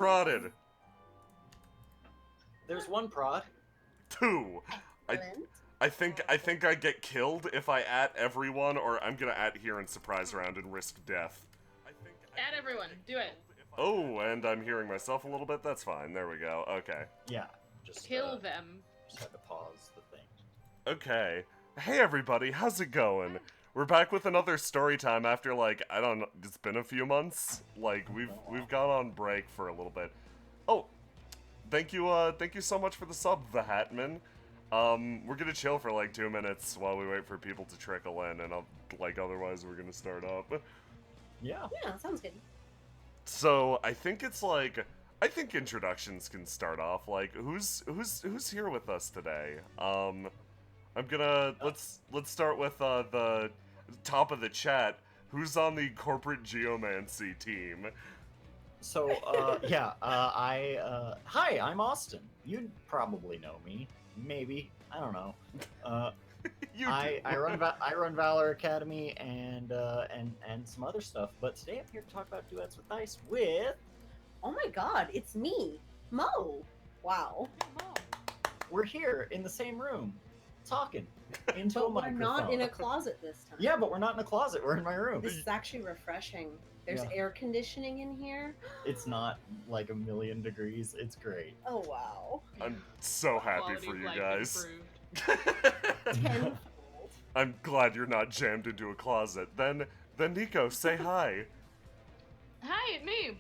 Prodded. There's one prod. 2. I think I get killed if I at everyone, or I'm gonna at here in surprise round and risk death. Add everyone. Do it. Oh, and I'm hearing myself a little bit. That's fine. There we go. Okay. Yeah, just Kill them. Just had to pause the thing. Okay. Hey everybody, how's it going? We're back with another story time after I don't know, it's been a few months. We've gone on break for a little bit. Oh, thank you so much for the sub, the Hatman. We're gonna chill for 2 minutes while we wait for people to trickle in, and otherwise we're gonna start up. Yeah. Yeah, sounds good. So I think I think introductions can start off. Who's here with us today? I'm gonna let's start with the top of the chat. Who's on the corporate geomancy team? So hi, I'm Austin. You probably know me, maybe. I don't know. I run Valor Academy and some other stuff. But today I'm here to talk about Duets with Dice with. Oh my God, it's me, Mo. Wow. We're here in the same room, talking into a But we're microphone. not in a closet this time. Yeah, but we're not in a closet. We're in my room. This is actually refreshing. There's air conditioning in here. It's not like 1,000,000 degrees. It's great. Oh wow. I'm so happy Quality for of you life guys. improved. Tenfold. I'm glad you're not jammed into a closet. Then Nico, say hi. Hi, me.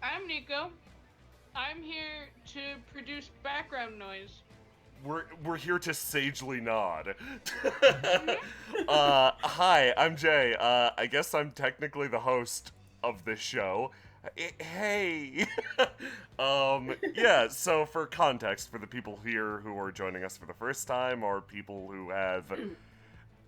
I'm Nico. I'm here to produce background noise. We're here to sagely nod. Hi, I'm Jay. I guess I'm technically the host of this show. Hey. Yeah, so for context, for the people here who are joining us for the first time, or people who have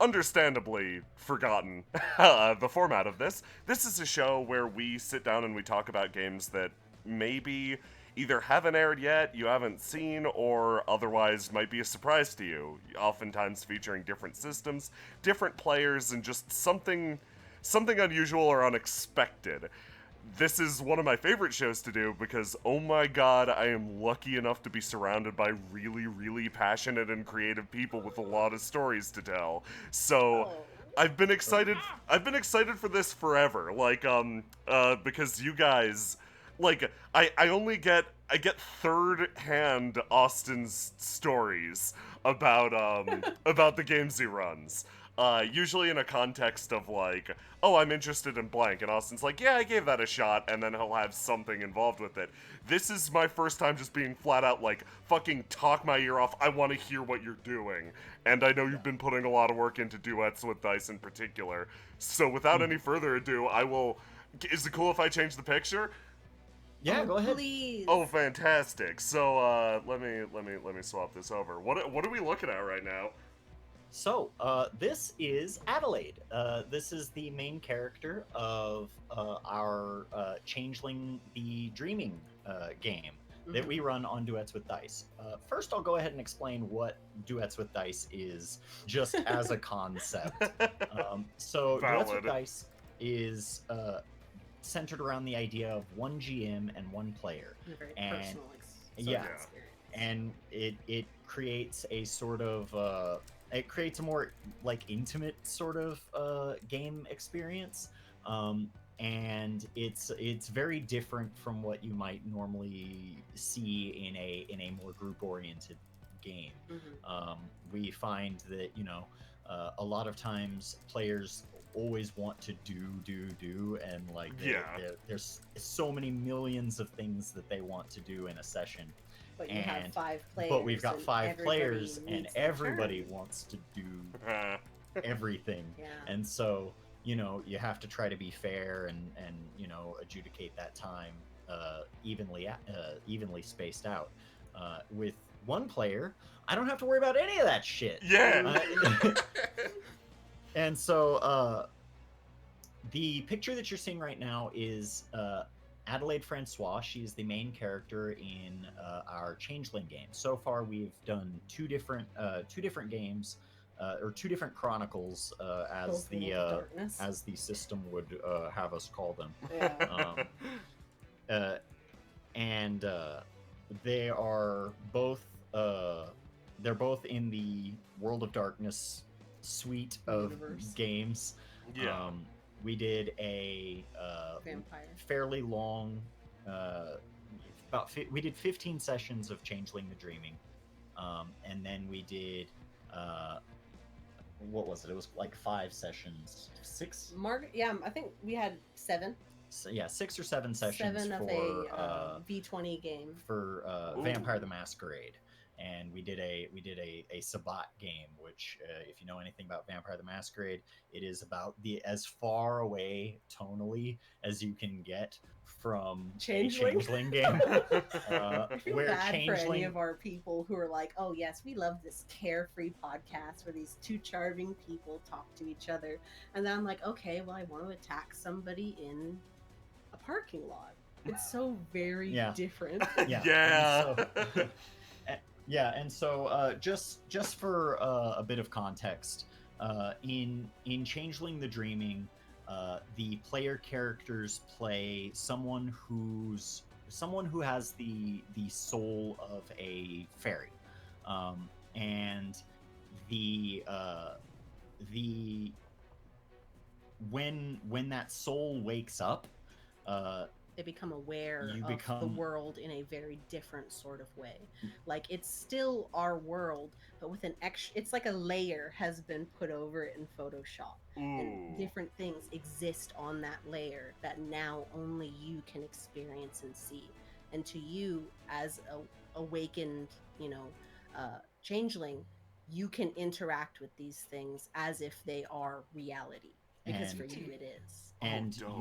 understandably forgotten the format of this is a show where we sit down and we talk about games that maybe either haven't aired yet, you haven't seen, or otherwise might be a surprise to you, oftentimes featuring different systems, different players, and just something unusual or unexpected. This is one of my favorite shows to do because, oh my god, I am lucky enough to be surrounded by really, really passionate and creative people with a lot of stories to tell. So, I've been excited for this forever. Because you guys, I get third-hand Austin's stories about about the games he runs. Usually in a context of oh, I'm interested in blank, and Austin's like, yeah, I gave that a shot, and then he'll have something involved with it. This is my first time just being flat out fucking talk my ear off, I want to hear what you're doing. And I know you've been putting a lot of work into Duets with Dice in particular. So without any further ado, is it cool if I change the picture? Yeah, go ahead. Please. Oh, fantastic. So, let me swap this over. What are we looking at right now? So, this is Adelaide. This is the main character of our Changeling the Dreaming game that we run on Duets with Dice. First, I'll go ahead and explain what Duets with Dice is, just as a concept. So, Valid. Duets with Dice is centered around the idea of one GM and one player. Very And- personal yeah. experience. And it creates a sort of it creates a more intimate sort of game experience, and it's very different from what you might normally see in a more group oriented game. We find that a lot of times players always want to do and there's so many millions of things that they want to do in a session. But you have 5 players. But we've got and 5 everybody players, and needs their everybody turn. wants to do everything. Yeah. And so, you have to try to be fair and adjudicate that time evenly spaced out. With one player, I don't have to worry about any of that shit. Yeah. And so, the picture that you're seeing right now is Adelaide Francois. She's the main character in our Changeling game. So far, we've done two different games, or 2 different chronicles, as the system would have us call them. Yeah. and they are both they're both in the World of Darkness suite of Universe. games. Yeah. We did a Vampire. fairly long we did 15 sessions of Changeling the Dreaming, and then we did what was it? It was like 5 sessions, six. Yeah, I think we had 7. So yeah, 6 or 7 sessions 7 of for a V20 game. for Ooh. Vampire the Masquerade, and we did a Sabbat game, which if you know anything about Vampire the Masquerade, it is about the as far away tonally as you can get from Changeling? a Changeling game. I feel where bad for any Changeling of our people who are like, oh yes, we love this carefree podcast where these two charming people talk to each other. And then I'm like, okay, well, I want to attack somebody in a parking lot. It's so very Yeah. different. Yeah. Yeah. Yeah, and so just for a bit of context, in Changeling the Dreaming, the player characters play someone who has the soul of a fairy, and the when that soul wakes up, They become aware You of become- the world in a very different sort of way. Like it's still our world, but with an extra. It's like a layer has been put over it in Photoshop, and Ooh. different things exist on that layer that now only you can experience and see. And to you, as a awakened, changeling, you can interact with these things as if they are reality. Because for And- you, it is. and dope.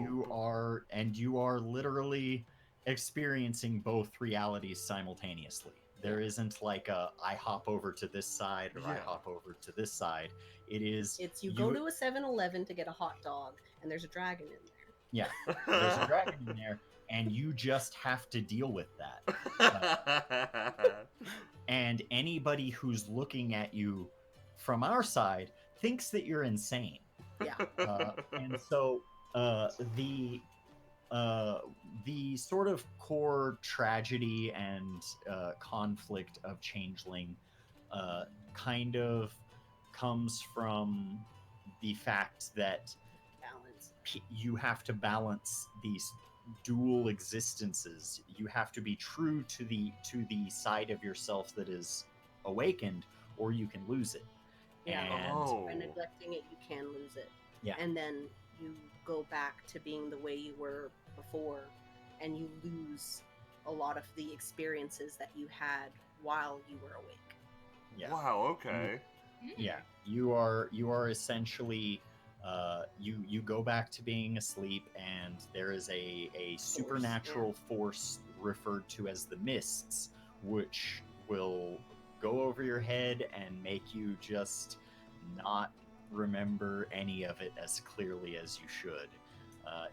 you are literally experiencing both realities simultaneously. There isn't like a I hop over to this side or I Yeah. hop over to this side. It is It's you go to a 7-Eleven to get a hot dog, and there's a dragon in there. yeah, there's a dragon in there, and you just have to deal with that. And anybody who's looking at you from our side thinks that you're insane. Yeah. And so the sort of core tragedy and conflict of Changeling kind of comes from the fact that Balance. you have to balance these dual existences. You have to be true to the side of yourself that is awakened, or you can lose it. Yeah. And Oh. By neglecting it, you can lose it. Yeah. And then you go back to being the way you were before, and you lose a lot of the experiences that you had while you were awake. yeah. Wow, okay. Yeah, you are essentially you go back to being asleep, and there is a supernatural force referred to as the mists, which will go over your head and make you just not remember any of it as clearly as you should.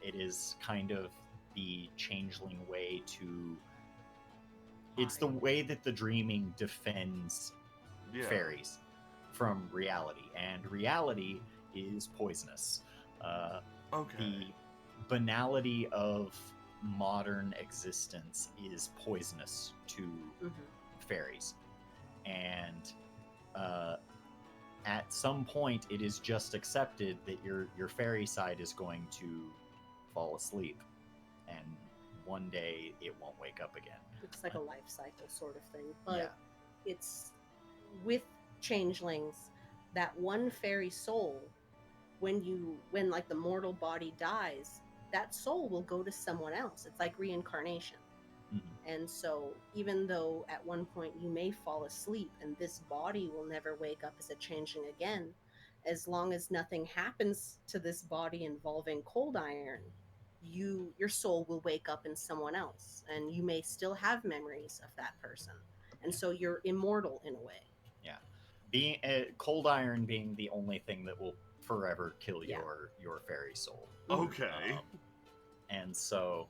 It is kind of the changeling way to. It's the way that the dreaming defends Yeah. fairies from reality, and reality is poisonous. Okay. The banality of modern existence is poisonous to Mhm. fairies, and at some point, it is just accepted that your fairy side is going to fall asleep, and one day it won't wake up again. It's like a life cycle sort of thing. But Yeah. it's with changelings, that one fairy soul, when like the mortal body dies, that soul will go to someone else. It's like reincarnation. Mhm. And so even though at one point you may fall asleep and this body will never wake up as a changeling again, as long as nothing happens to this body involving cold iron, your soul will wake up in someone else, and you may still have memories of that person. And so you're immortal in a way. Being cold iron being the only thing that will forever kill Yeah. your fairy soul. Okay. And so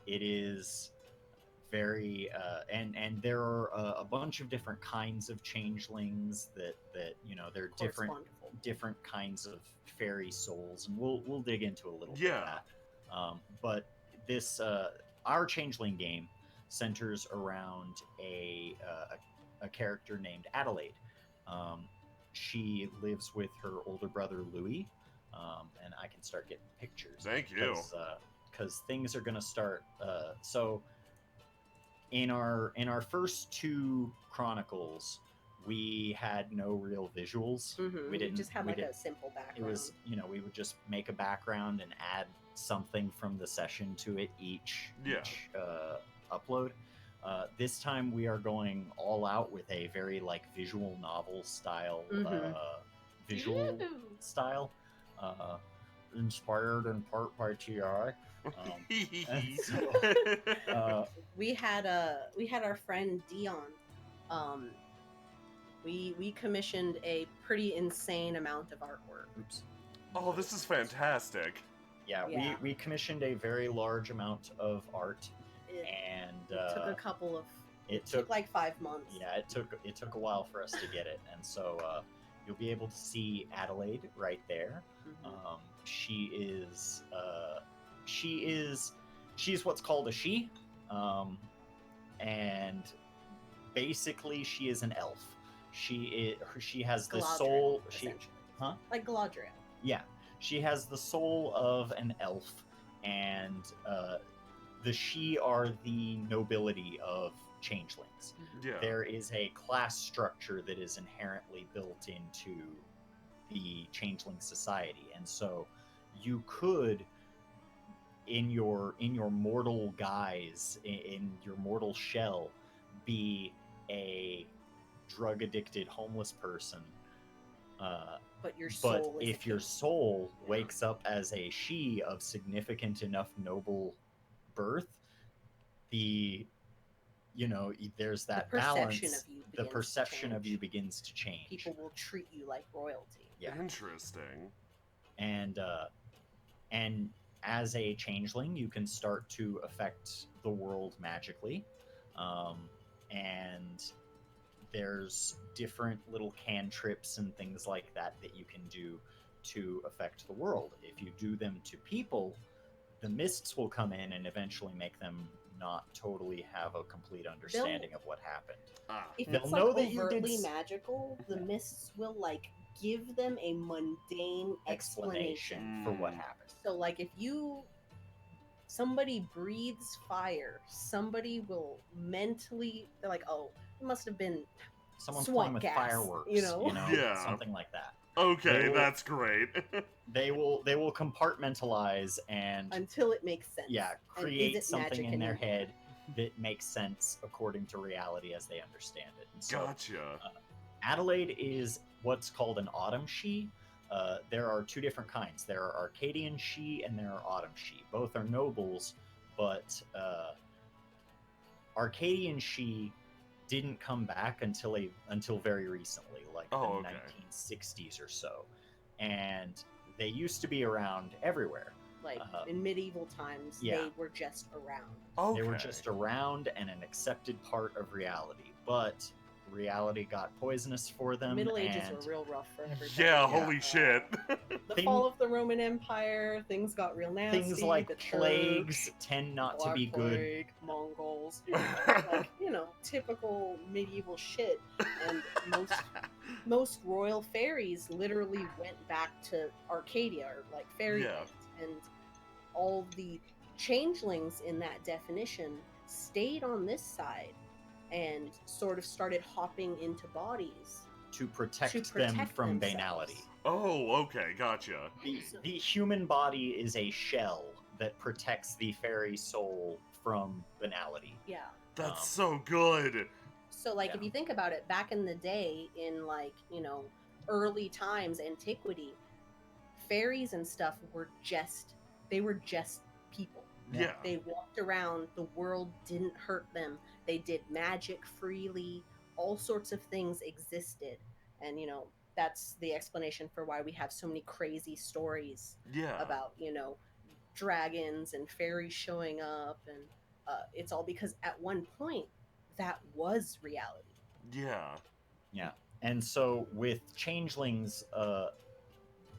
it is very and there are a bunch of different kinds of changelings that they're Of course, different wonderful. different kinds of fairy souls, and we'll dig into a little bit Yeah. of that. But this our changeling game centers around a character named Adelaide. Um, she lives with her older brother Louis, and I can start getting pictures. Thank you. Because things are gonna start. So in our first two chronicles, we had no real visuals. Mhm. We didn't just have we like did, a simple background. It was, we would just make a background and add something from the session to it each upload. This time we are going all out with a very like visual novel style visual Ooh. style, inspired in part by TI. And so, we had our friend Dion. Um, we commissioned a pretty insane amount of artwork. oops. Oh, this is fantastic. Yeah, Yeah. we commissioned a very large amount of art, It, and it took a couple of. it It took like 5 months. Yeah, it took a while for us to get it, and so you'll be able to see Adelaide right there. Mhm. She's what's called a she, and basically she is an elf. She has the Galadriel, soul. essentially. Huh? Like Galadriel. Yeah, she has the soul of an elf, and the she are the nobility of changelings. Yeah. There is a class structure that is inherently built into the changeling society, and so you could, in your mortal guise, in your mortal shell, be a drug addicted homeless person. But your But soul is if a your king. soul Yeah. wakes up as a she of significant enough noble birth, the there's that perception balance. of you The begins to perception of change. you begins to change. People will treat you like royalty. Yeah. Interesting. and as a changeling, you can start to affect the world magically, and there's different little cantrips and things like that that you can do to affect the world. If you do them to people, the mists will come in and eventually make them not totally have a complete understanding of what happened. Ah. If They'll it's know like that you did overtly s- magical, the mists will like give them a mundane explanation. for what Mm. happened. So like if somebody breathes fire, somebody will mentally, they're like, oh, it must have been Someone's swamp playing with gas, fireworks, you know? Yeah. something like that. Okay, They will- that's great. They will compartmentalize and Until it makes sense. yeah, And is create it something magic in their anymore? head that makes sense according to reality as they understand it. And so Gotcha. Adelaide is what's called an autumn she. There are two different kinds. There are Arcadian she and there are autumn she. Both are nobles, but Arcadian she didn't come back until very recently, like the 1960s or so, and they used to be around everywhere. Like in medieval times, yeah. they were just around. Okay. They were just around and an accepted part of reality, but reality got poisonous for them. Middle Ages and were real rough for everybody. Yeah, holy shit. The fall of the Roman Empire, things got real nasty. Things like the plagues Turks, tend not to Black be good. Plague, Mongols, like typical medieval shit. And most royal fairies literally went back to Arcadia or like fairyland, and all the changelings in that definition stayed on this side and sort of started hopping into bodies to protect them from banality. Oh, okay, gotcha. The human body is a shell that protects the fairy soul from banality. Yeah. That's so good. So, like, if you think about it, back in the day, in like, early times, antiquity, fairies and stuff were just people. Yeah. They walked around, the world didn't hurt them. They did magic freely. All sorts of things existed. And, that's the explanation for why we have so many crazy stories about, dragons and fairies showing up. And it's all because at one point, that was reality. Yeah. Yeah. And so with changelings,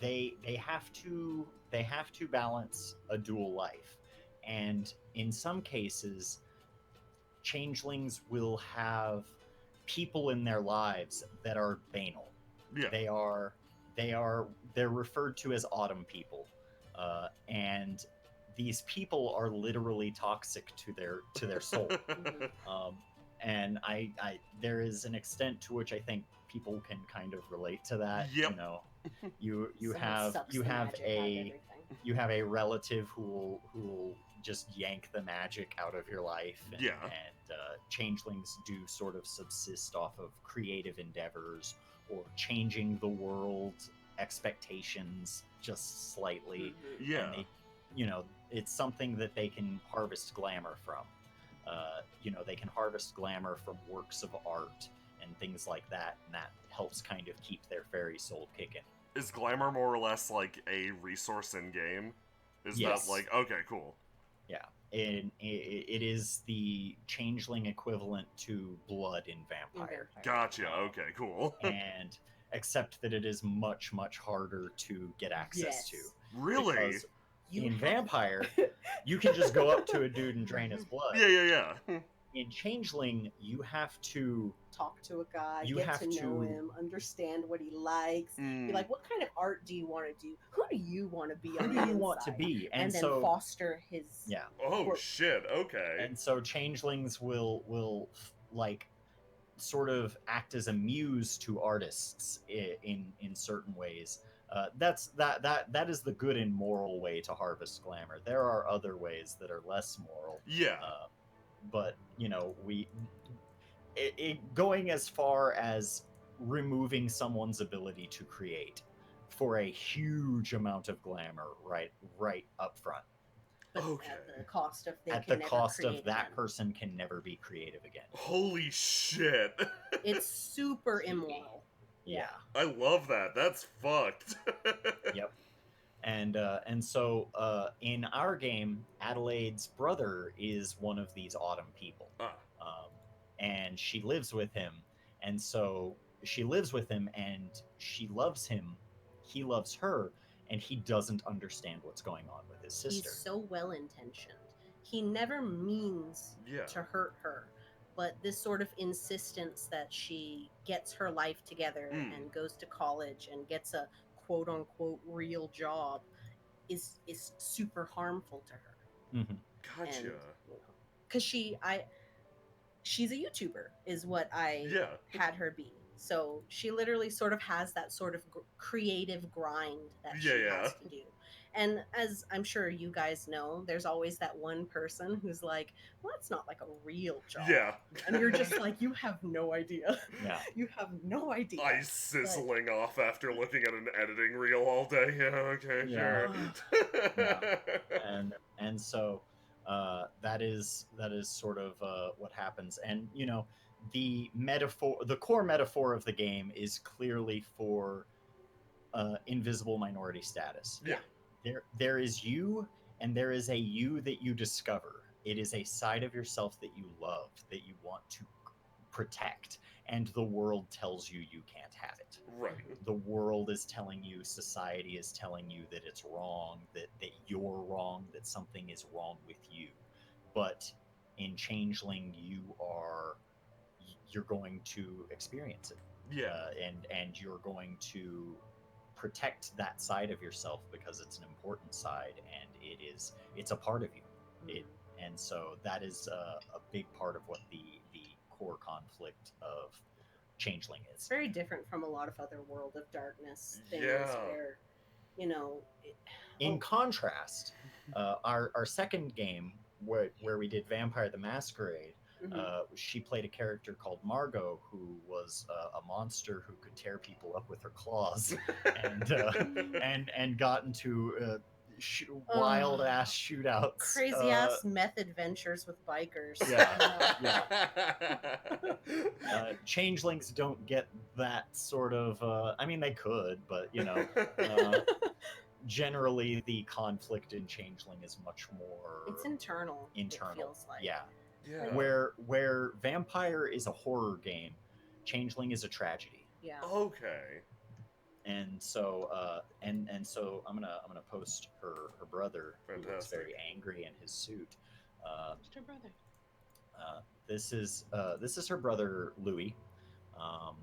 they have to balance a dual life. And in some cases, changelings will have people in their lives that are banal. Yeah. They're referred to as autumn people, and these people are literally toxic to their soul. Mhm. And there is an extent to which I think people can kind of relate to that. Yep. You know, you Someone have sucks you the have magic out of a everything. you have a relative who will just yank the magic out of your life, and, Yeah. changelings do sort of subsist off of creative endeavors or changing the world expectations just slightly. Mhm. Yeah. And they, it's something that they can harvest glamour from. They can harvest glamour from works of art and things like that, and that helps kind of keep their fairy soul kicking. Is glamour more or less like a resource in game? Is Yes. that like okay, cool? Yeah, and it is the changeling equivalent to blood in In vampire. Gotcha. Okay, cool. And except that it is much harder to get access to. Yes. Really? Because You in have- vampire, you can just go up to a dude and drain his blood. Yeah. In changeling, you have to talk to a guy, You get have to know to- him, understand what he likes. Be Mm, like, what kind of art do you want to do? Who do you want to be who on do the you want to inside? be, And then so foster his. yeah, oh Or- shit. Okay. and so changelings will like sort of act as a muse to artists in certain ways. That is the good and moral way to harvest glamour. There are other ways that are less moral. Yeah. But going as far as removing someone's ability to create for a huge amount of glamour right up front, But Okay. at the cost of at the cost of that person can never be creative again. Holy shit. It's super immoral. Yeah. I love that. That's fucked. Yep. And so in our game, Adelaide's brother is one of these autumn people, Ah. and she lives with him. And so she lives with him, and she loves him. He loves her, and he doesn't understand what's going on with his sister. He's so well intentioned. He never means Yeah. to hurt her, but this sort of insistence that she gets her life together and goes to college and gets a quote unquote real job is super harmful to her. Mhm. Gotcha. And because she's a YouTuber is what I Yeah. had her be. So she literally sort of has that sort of creative grind that she Yeah. has to do. And as I'm sure you guys know, there's always that one person who's like, well, that's not like a real job. Yeah. And you're just like, you have no idea. Yeah. You have no idea. Eyes sizzling off after looking at an editing reel all day. Yeah, okay, Yeah. sure. And so that is sort of what happens. And the core metaphor of the game is clearly for invisible minority status. Yeah. There is you, and there is a you that you discover. It is a side of yourself that you love, that you want to protect, and the world tells you you can't have it. Right. The world is telling you, society is telling you that it's wrong, that you're wrong, that something is wrong with you. But in Changeling, you're going to experience it. Yeah. And you're going to protect that side of yourself because it's an important side, and it's a part of you. And so that is a big part of what the core conflict of Changeling is. It's very different from a lot of other World of Darkness things Yeah. where, In contrast, our second game where we did Vampire the Masquerade, she played a character called Margot, who was a monster who could tear people up with her claws, and got into wild ass shootouts, crazy ass meth adventures with bikers. Yeah. Changelings don't get that sort of. I mean, they could, but generally the conflict in Changeling is much more It's internal. internal. It feels like. Yeah. Yeah. Where Vampire is a horror game, Changeling is a tragedy. Yeah. Okay. And so so I'm gonna post her brother, who looks very Fantastic. angry in his suit. Uh, Mr. Brother. this is her brother Louis, um,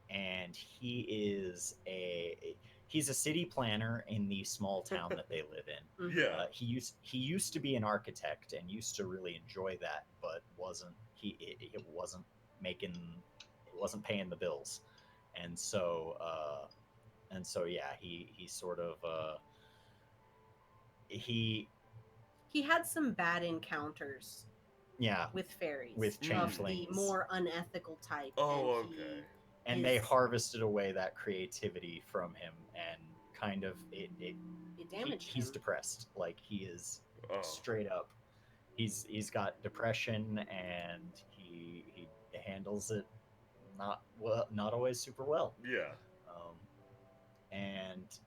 and he's a city planner in the small town that they live in. Mhm. Yeah. He used to be an architect and used to really enjoy that, but it wasn't making it wasn't paying the bills, and so yeah, he sort of he He had some bad encounters yeah with fairies with of the changelings, more unethical type, Oh, and okay. and they is- harvested away that creativity from him, and kind of it damaged he's him. depressed, like he is Oh. straight up. He's got depression, and he handles it not always super well. Yeah. um, and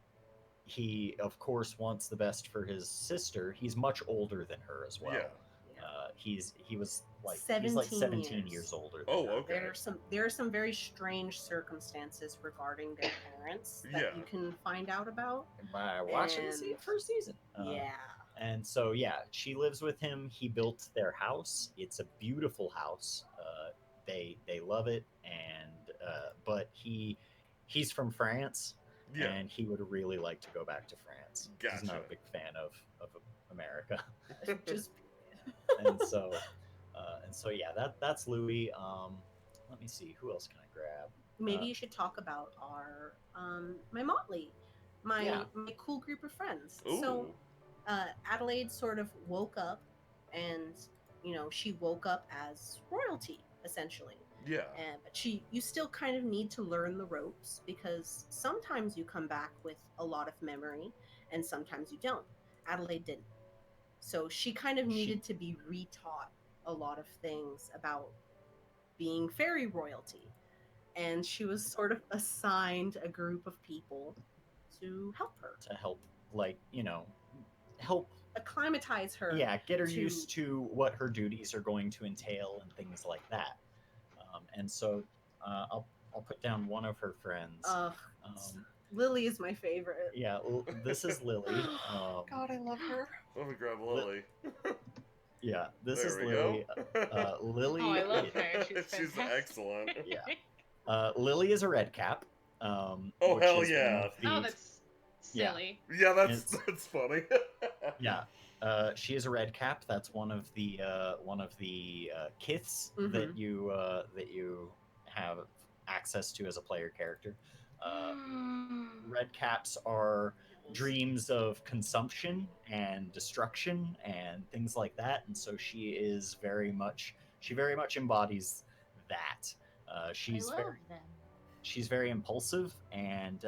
he of course wants the best for his sister. He's much older than her as well. Yeah. He was like 17 years older than Oh, her. okay. There are some very strange circumstances regarding their parents that Yeah. you can find out about. By watching the And- first season. Yeah. And so yeah, she lives with him. He built their house. It's a beautiful house. They love it, and but he's from France, Yeah. and he would really like to go back to France. He's not Gotcha. a big fan of America, Just and so yeah, that's Louis. Let me see, who else can I grab? maybe you should talk about our my motley, Yeah. my cool group of friends. Ooh. So Adelaide sort of woke up, and she woke up as royalty essentially. Yeah. But you still kind of need to learn the ropes, because sometimes you come back with a lot of memory and sometimes you don't. Adelaide didn't. So she kind of needed to be retaught a lot of things about being fairy royalty. And she was sort of assigned a group of people to help her, to help, like, help acclimatize her. get her to- used to what her duties are going to entail and things like that. And so I'll put down one of her friends. Uh, Um, Lily is my favorite. yeah, this is Lily. God, I love her. Let me grab Lily. Yeah, this There is we Lily. go. Lily. Oh, I love her. She's She's fantastic. excellent. Yeah. Lily is a red cap. Oh, which hell is one yeah. of the- Oh, that's Yeah. silly. Yeah, It's- that's funny. Yeah. She is a red cap. That's one of the kiths that you have access to as a player character. Red caps are dreams of consumption and destruction and things like that, and so she very much embodies that. She's I love them. she's very impulsive, and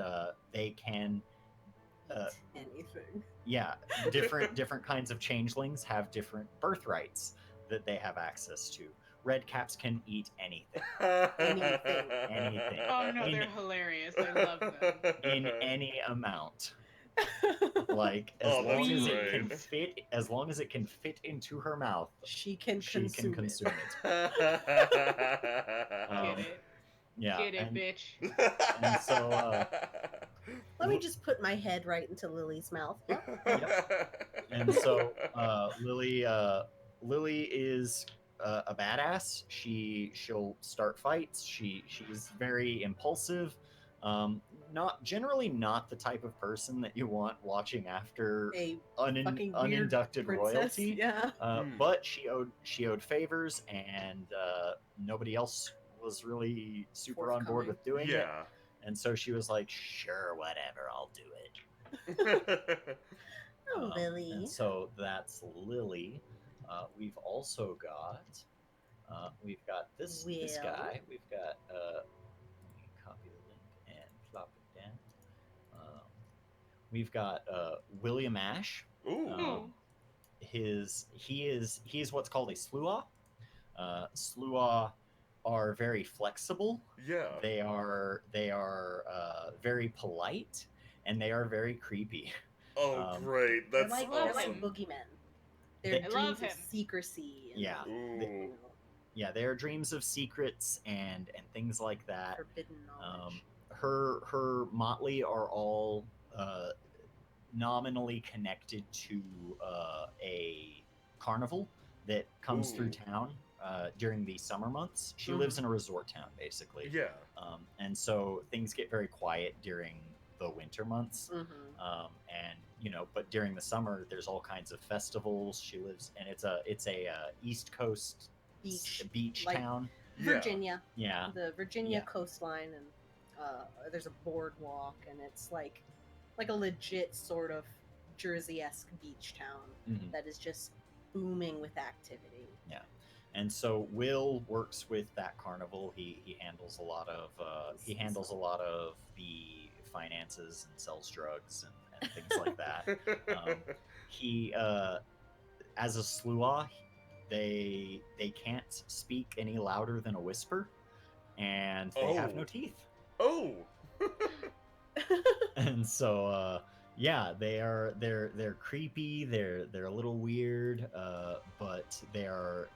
they can Anything. yeah, different kinds of changelings have different birthrights that they have access to. Red caps can eat anything Anything. Oh no, In- they're hilarious. I love them. in any amount. Like Oh, that's great. as long as it can fit into her mouth, She can she can consume it. Um, Get it? Yeah, Get it, and, bitch. and so Let me just put my head right into Lily's mouth. and so Lily is a badass. She'll start fights. She's very impulsive. Not the type of person that you want watching after A fucking weird uninducted princess. royalty. Yeah. But she owed favors, and nobody else was really super on board Forthcoming. with doing it. Yeah. And so she was like, "Sure, whatever, I'll do it." Oh, Lily. And so that's Lily. We've also got this Will. guy. We've got let me copy the link and plop it down. We've got William Ash. Ooh. He's what's called a sluagh. Sluagh are very flexible. Yeah. They are very polite, and they are very creepy. Oh, um, great. They're That's like awesome. boogeymen. They're I dreams love of him. secrecy. And, Yeah. Ooh. Yeah, they are dreams of secrets and things like that. forbidden knowledge. her motley are all nominally connected to a carnival that comes through Ooh. town during the summer months. She Mhm. lives in a resort town, basically. Yeah. And so things get very quiet during the winter months. Mm-hmm. And but during the summer, there's all kinds of festivals. She lives, and it's a East Coast beach Like town. Yeah. Virginia, Yeah, the Virginia Yeah. coastline, and there's a boardwalk, and it's like a legit sort of Jersey-esque beach town Mhm. that is just booming with activity. Yeah. And so Will works with that carnival. He handles a lot of the finances and sells drugs and things like that. He as a slua, they can't speak any louder than a whisper, and they have no Oh. teeth. Oh. And so yeah, they're creepy. They're a little weird, but they are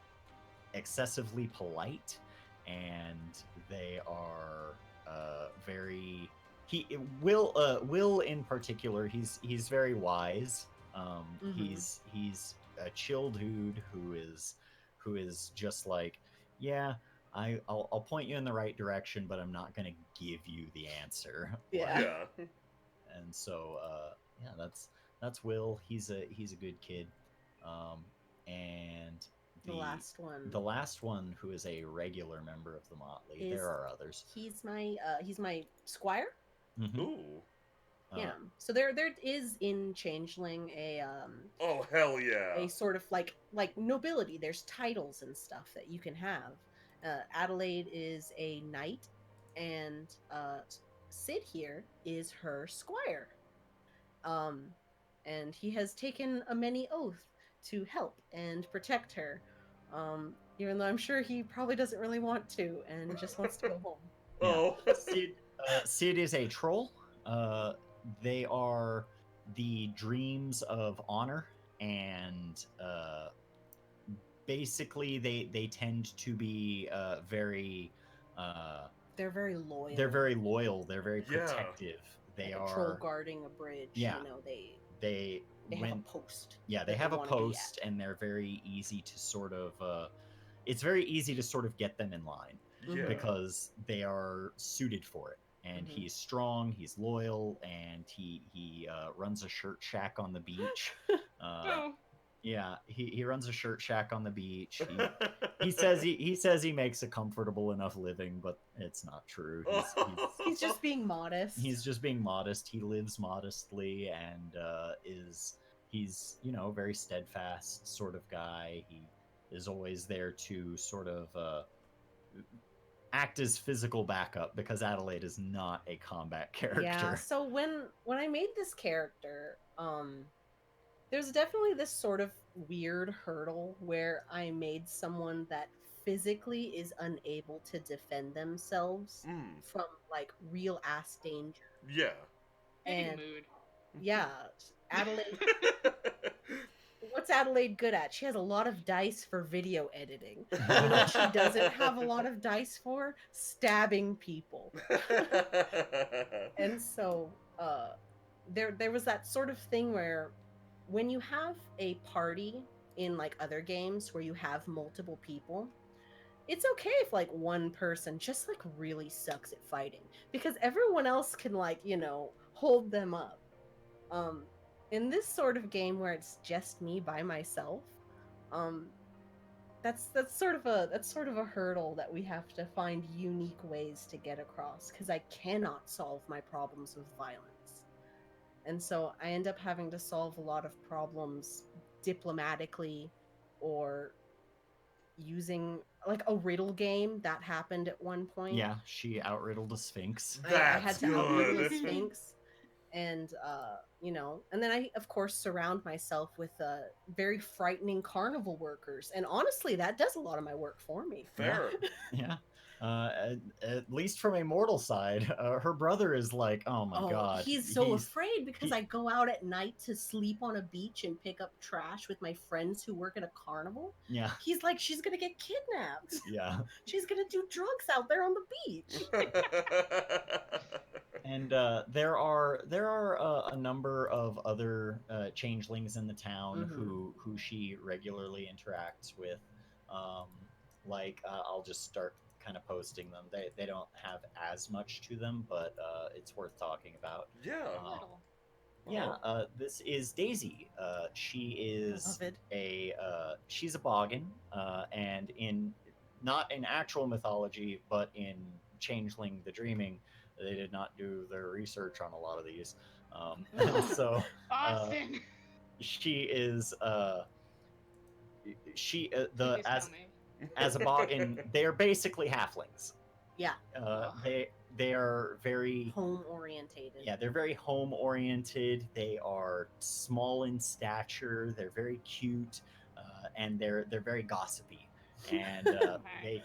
excessively polite, and they are very Will in particular, he's very wise. Mhm. He's a chill dude who is just like, yeah, I'll point you in the right direction, but I'm not gonna give you the answer. Yeah. Yeah. And so yeah, that's Will. He's a good kid. And The last one. the last one, who is a regular member of the Motley, there are others. He's my squire. Mhm. Ooh. Yeah. So there is in Changeling Oh, hell yeah. a sort of like nobility. There's titles and stuff that you can have. Adelaide is a knight, and Sid here is her squire. Um, and he has taken a many oath to help and protect her. Even though I'm sure he probably doesn't really want to and just wants to go home. Oh. Sid is a troll. They are the dreams of honor, and basically they tend to be very They're very loyal. they're very loyal. They're very Yeah. protective. They like a troll are guarding a bridge. Yeah. They they have when a post. yeah they that have a wanna be at. post, and they're very easy to sort of it's very easy to sort of get them in line, Yeah. because they are suited for it. And Mhm. he's strong, he's loyal, and he runs a shirt shack on the beach. Oh, Yeah, he runs a shirt shack on the beach. He says he makes a comfortable enough living, but it's not true. He's just being modest. He's just being modest. He lives modestly, and he's a very steadfast sort of guy. He is always there to sort of act as physical backup, because Adelaide is not a combat character. Yeah. So when I made this character, there's definitely this sort of weird hurdle where I made someone that physically is unable to defend themselves Mm. from like real ass danger. Yeah. hitting And mood. yeah, Adelaide. What's Adelaide good at? She has a lot of dice for video editing. You know what she doesn't have a lot of dice for? Stabbing people. And so there was that sort of thing where when you have a party in like other games where you have multiple people, it's okay if like one person just like really sucks at fighting, because everyone else can like hold them up. um in this sort of game where it's just me by myself, um that's sort of a hurdle that we have to find unique ways to get across, because I cannot solve my problems with violence. And so I end up having to solve a lot of problems diplomatically, or using like a riddle game that happened at one point. Yeah, she outriddled a sphinx. I had That's to outriddle a good. sphinx, and And then I, of course, surround myself with very frightening carnival workers. And honestly, that does a lot of my work for me. Fair. Yeah. At least from a mortal side, her brother is like, oh my Oh, god, he's so afraid because I go out at night to sleep on a beach and pick up trash with my friends who work at a carnival. yeah, He's like, she's gonna get kidnapped. yeah. She's gonna do drugs out there on the beach. And there are a number of other changelings in the town Mhm. who she regularly interacts with. Um, I'll just start kind of posting them. They don't have as much to them, but it's worth talking about. Yeah. Portal. Yeah, Oh. this is Daisy. She is Beloved. she's a boggin, and in not in actual mythology, but in Changeling the Dreaming, they did not do their research on a lot of these. So Boston. she is she the Please tell me. as a boggin, they are basically halflings. Yeah. Ugh. They are very Home orientated. yeah, they're very home oriented. They are small in stature. They're very cute, and they're very gossipy. And Okay.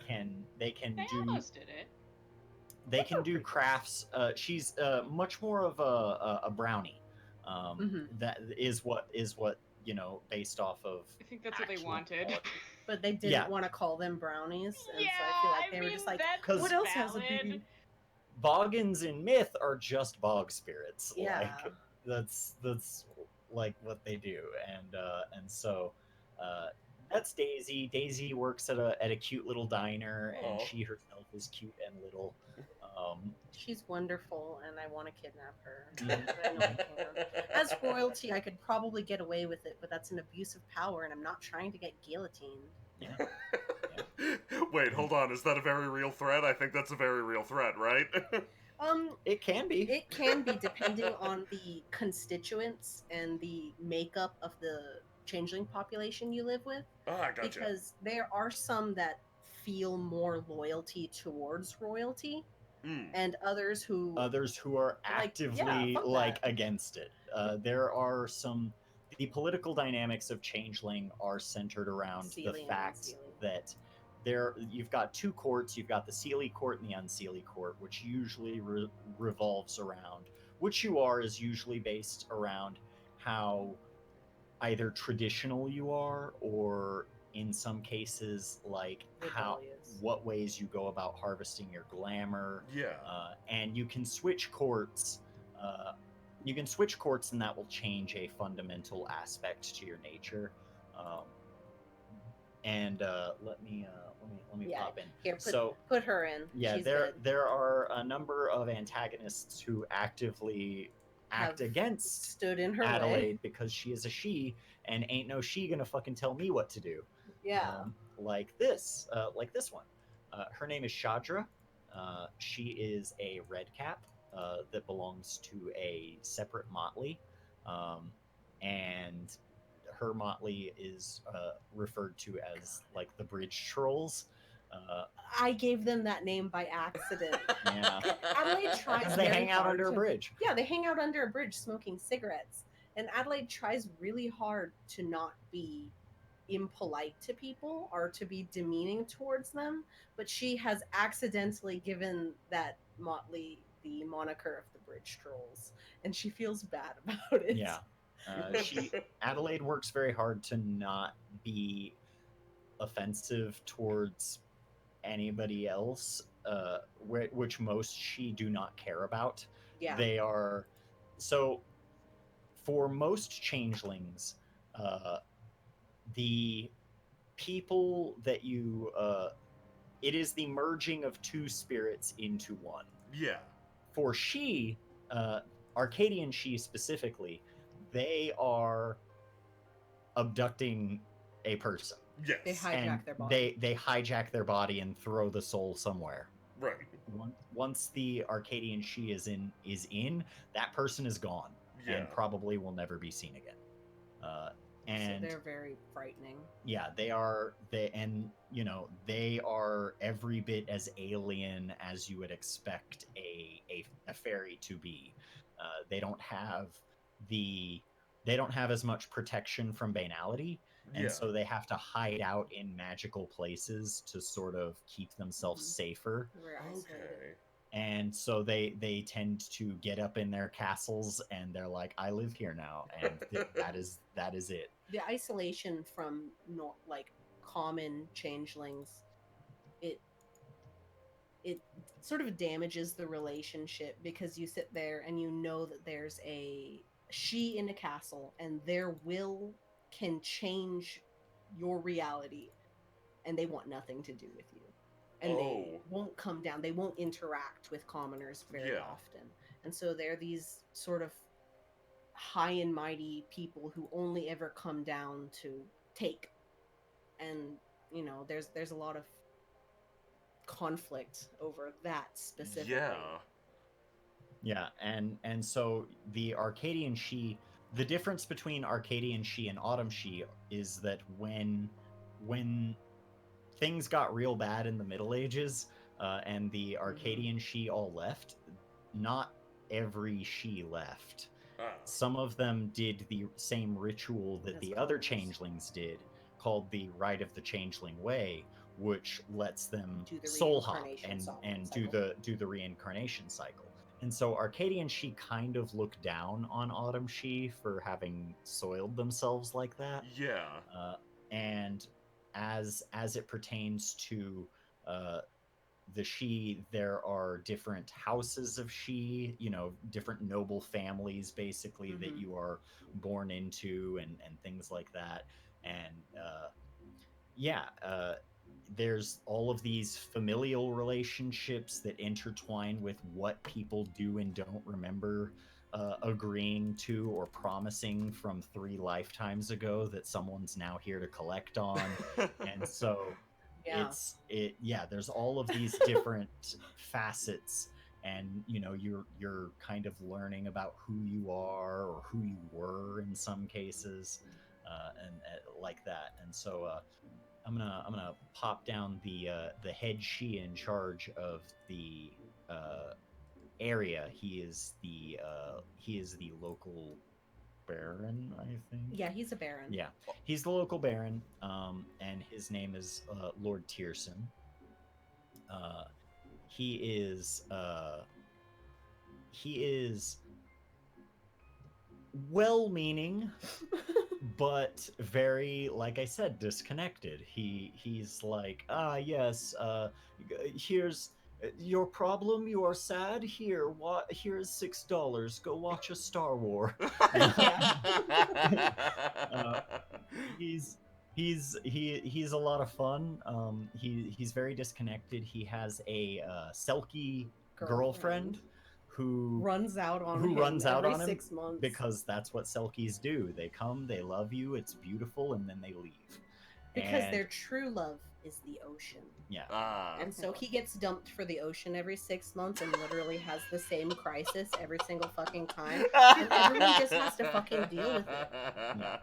they can They do almost did it. they can do crafts. She's much more of a brownie. Mhm. That is what based off of. I think that's what they actual wanted. mythology. But they didn't Yeah. want to call them brownies, and Yeah, so I feel like I they were mean, just like, that's what else has a valid. big? Boggins in myth are just bog spirits. Yeah. Like that's like what they do, and so uh, that's Daisy. Daisy works at a cute little diner, and Aw. she herself is cute and little. She's wonderful, and I want to kidnap her. Mhm. But I know I can't. As royalty, I could probably get away with it, but that's an abuse of power, and I'm not trying to get guillotined. Yeah. Wait, hold on. Is that a very real threat? I think that's a very real threat, right? It can be. It can be depending on the constituents and the makeup of the changeling population you live with, Ah, gotcha. because there are some that feel more loyalty towards royalty, Mm. and others who are like, yeah, actively fuck like that. against it. There are some. The political dynamics of Changeling are centered around the Sealy and fact unsealy. that you've got two courts. You've got the Sealy court and the unsealy court, which usually revolves around which you are is usually based around how either traditional you are, or in some cases like Rebellious. what ways you go about harvesting your glamour. Yeah. And you can switch courts. uh, you can switch courts, and that will change a fundamental aspect to your nature. um, and let me Yeah, pop in. here, So put her in. yeah, She's there good. there are a number of antagonists who actively act Have against stood in her way. Adelaide because she is a she, and ain't no she gonna fucking tell me what to do. Yeah. Like this one. Her name is Shadra. She is a red cap that belongs to a separate motley, and her motley is referred to as like the bridge trolls. I gave them that name by accident. Yeah, Adelaide tries because they very hang out hard under a to- bridge. Yeah, they hang out under a bridge smoking cigarettes. And Adelaide tries really hard to not be impolite to people or to be demeaning towards them, but she has accidentally given that motley the moniker of the bridge trolls, and she feels bad about it. Yeah. Adelaide works very hard to not be offensive towards anybody else, which most she do not care about. Yeah. They are so for most changelings, the people that you it is the merging of two spirits into one. Yeah. For she, Arcadian she specifically, they are abducting a person. Yes. They hijack And their body. they hijack their body and throw the soul somewhere. Right. Once the Arcadian she is in, that person is gone. Yeah. And probably will never be seen again. And so they're very frightening. yeah, they are. They are every bit as alien as you would expect a fairy to be. They don't have they don't have as much protection from banality, and Yeah. so they have to hide out in magical places to sort of keep themselves Mhm. safer. We're isolated. Okay. And so they tend to get up in their castles and they're like, I live here now, and that is it. The isolation from like common changelings, it it sort of damages the relationship because you sit there and you know that there's a she in a castle and their will can change your reality, and they want nothing to do with you, and they Oh. won't come down, they won't interact with commoners very Yeah. often. And so they're these sort of high and mighty people who only ever come down to take. And there's a lot of conflict over that specifically. Yeah. Yeah, and so the Arcadian She, the difference between Arcadian She and Autumn She is that when things got real bad in the Middle Ages, and the Arcadian She all left, not every She left. Ah. Some of them did the same ritual that As the other commoners. changelings did, called the Rite of the Changeling Way, which lets them Do the soul hop reincarnation and cycle. do the reincarnation cycle. And so Arcadian She kind of look down on Autumn She for having soiled themselves like that. Yeah. And as it pertains to the She, there are different houses of She, different noble families basically that Mhm. you are born into, and things like that. And yeah, there's all of these familial relationships that intertwine with what people do and don't remember agreeing to or promising from 3 lifetimes ago that someone's now here to collect on. And so Yeah. there's all of these different facets, and you're kind of learning about who you are or who you were in some cases, and like that. And so I'm gonna pop down the head She in charge of the uh, area. He is the local baron, I think. Yeah, he's a baron. Yeah, he's the local baron, and his name is Lord Tierson. Uh, he is he is well-meaning, but very, like I said, disconnected. He's like, yes, here's your problem. You are sad. Here, what? Here's $6. Go watch a Star War. uh, he's he's a lot of fun. He's very disconnected. He has a Selkie girlfriend who runs out on who him runs out every on him 6 months because that's what Selkies do. They come, they love you, it's beautiful, and then they leave. because And their true love is the ocean. yeah, Ah. And so he gets dumped for the ocean every 6 months and literally has the same crisis every single fucking time. And everyone just has to fucking deal with it.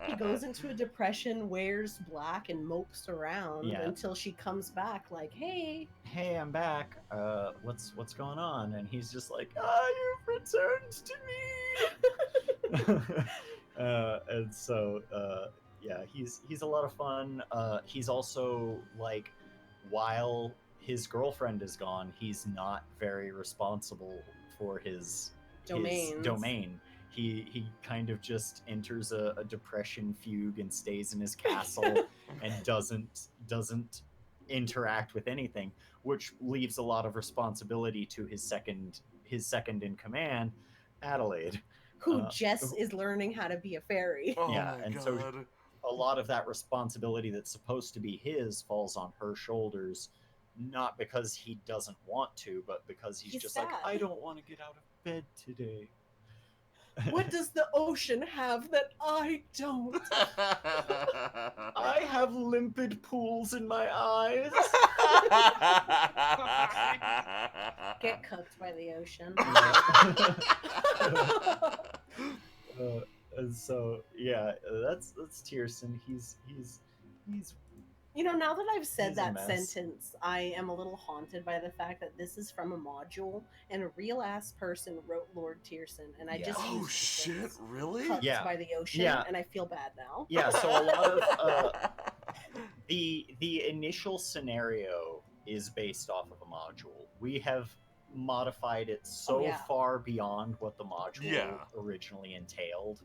He goes into a depression, wears black, and mopes around Yeah. until she comes back like, hey. hey, I'm back. What's going on? And he's just like, you've returned to me. And so yeah, he's a lot of fun. He's also like, while his girlfriend is gone, he's not very responsible for his Domains. domain. He kind of just enters a depression fugue and stays in his castle and doesn't interact with anything, which leaves a lot of responsibility to his second in command, Adelaide. Who Uh, Jess is learning how to be a fairy. Oh Yeah, my and god. so a lot of that responsibility that's supposed to be his falls on her shoulders, not because he doesn't want to, but because he's just like, sad. I don't want to get out of bed today. What does the ocean have that I don't? I have limpid pools in my eyes. Get cooked by the ocean. And so yeah, that's Tierson. He's Now that I've said He's a that mess. sentence, I am a little haunted by the fact that this is from a module and a real ass person wrote Lord Tierson, and I Yeah. just Oh used the shit! phrase Really? "cucked Yeah. by the ocean," Yeah. and I feel bad now. Yeah, so a lot of the initial scenario is based off of a module. We have modified it so yeah. far beyond what the module Yeah. originally entailed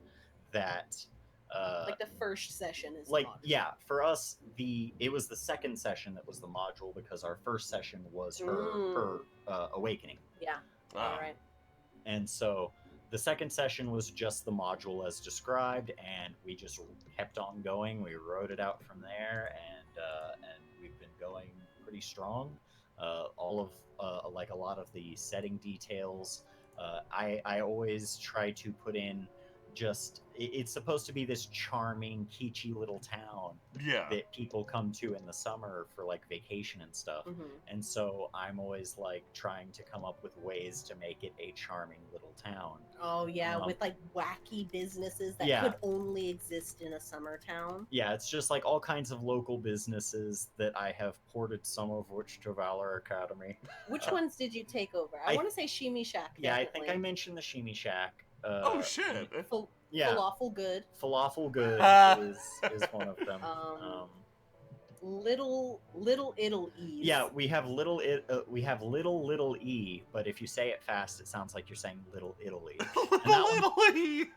that Like the first session is like the module. yeah, for us it was the second session that was the module because our first session was her awakening. Yeah. Ah. All right. And so the second session was just the module as described, and we just kept on going. We wrote it out from there, and we've been going pretty strong. All of like a lot of the setting details, I always try to put in just it's supposed to be this charming, kitschy little town Yeah. that people come to in the summer for like vacation and stuff. Mhm. And so I'm always like trying to come up with ways to make it a charming little town. Oh yeah, with like wacky businesses that yeah. could only exist in a summer town. Yeah, it's just like all kinds of local businesses that I have ported some of which to Valor Academy. Which ones did you take over? I want to say Shimi Shack. Yeah, I definitely. think I mentioned the Shimi Shack. Oh shit! Yeah. Falafel Good. Falafel Good is one of them. Little Italy. Yeah, we have little E, but if you say it fast, it sounds like you're saying Little Italy. Little Italy.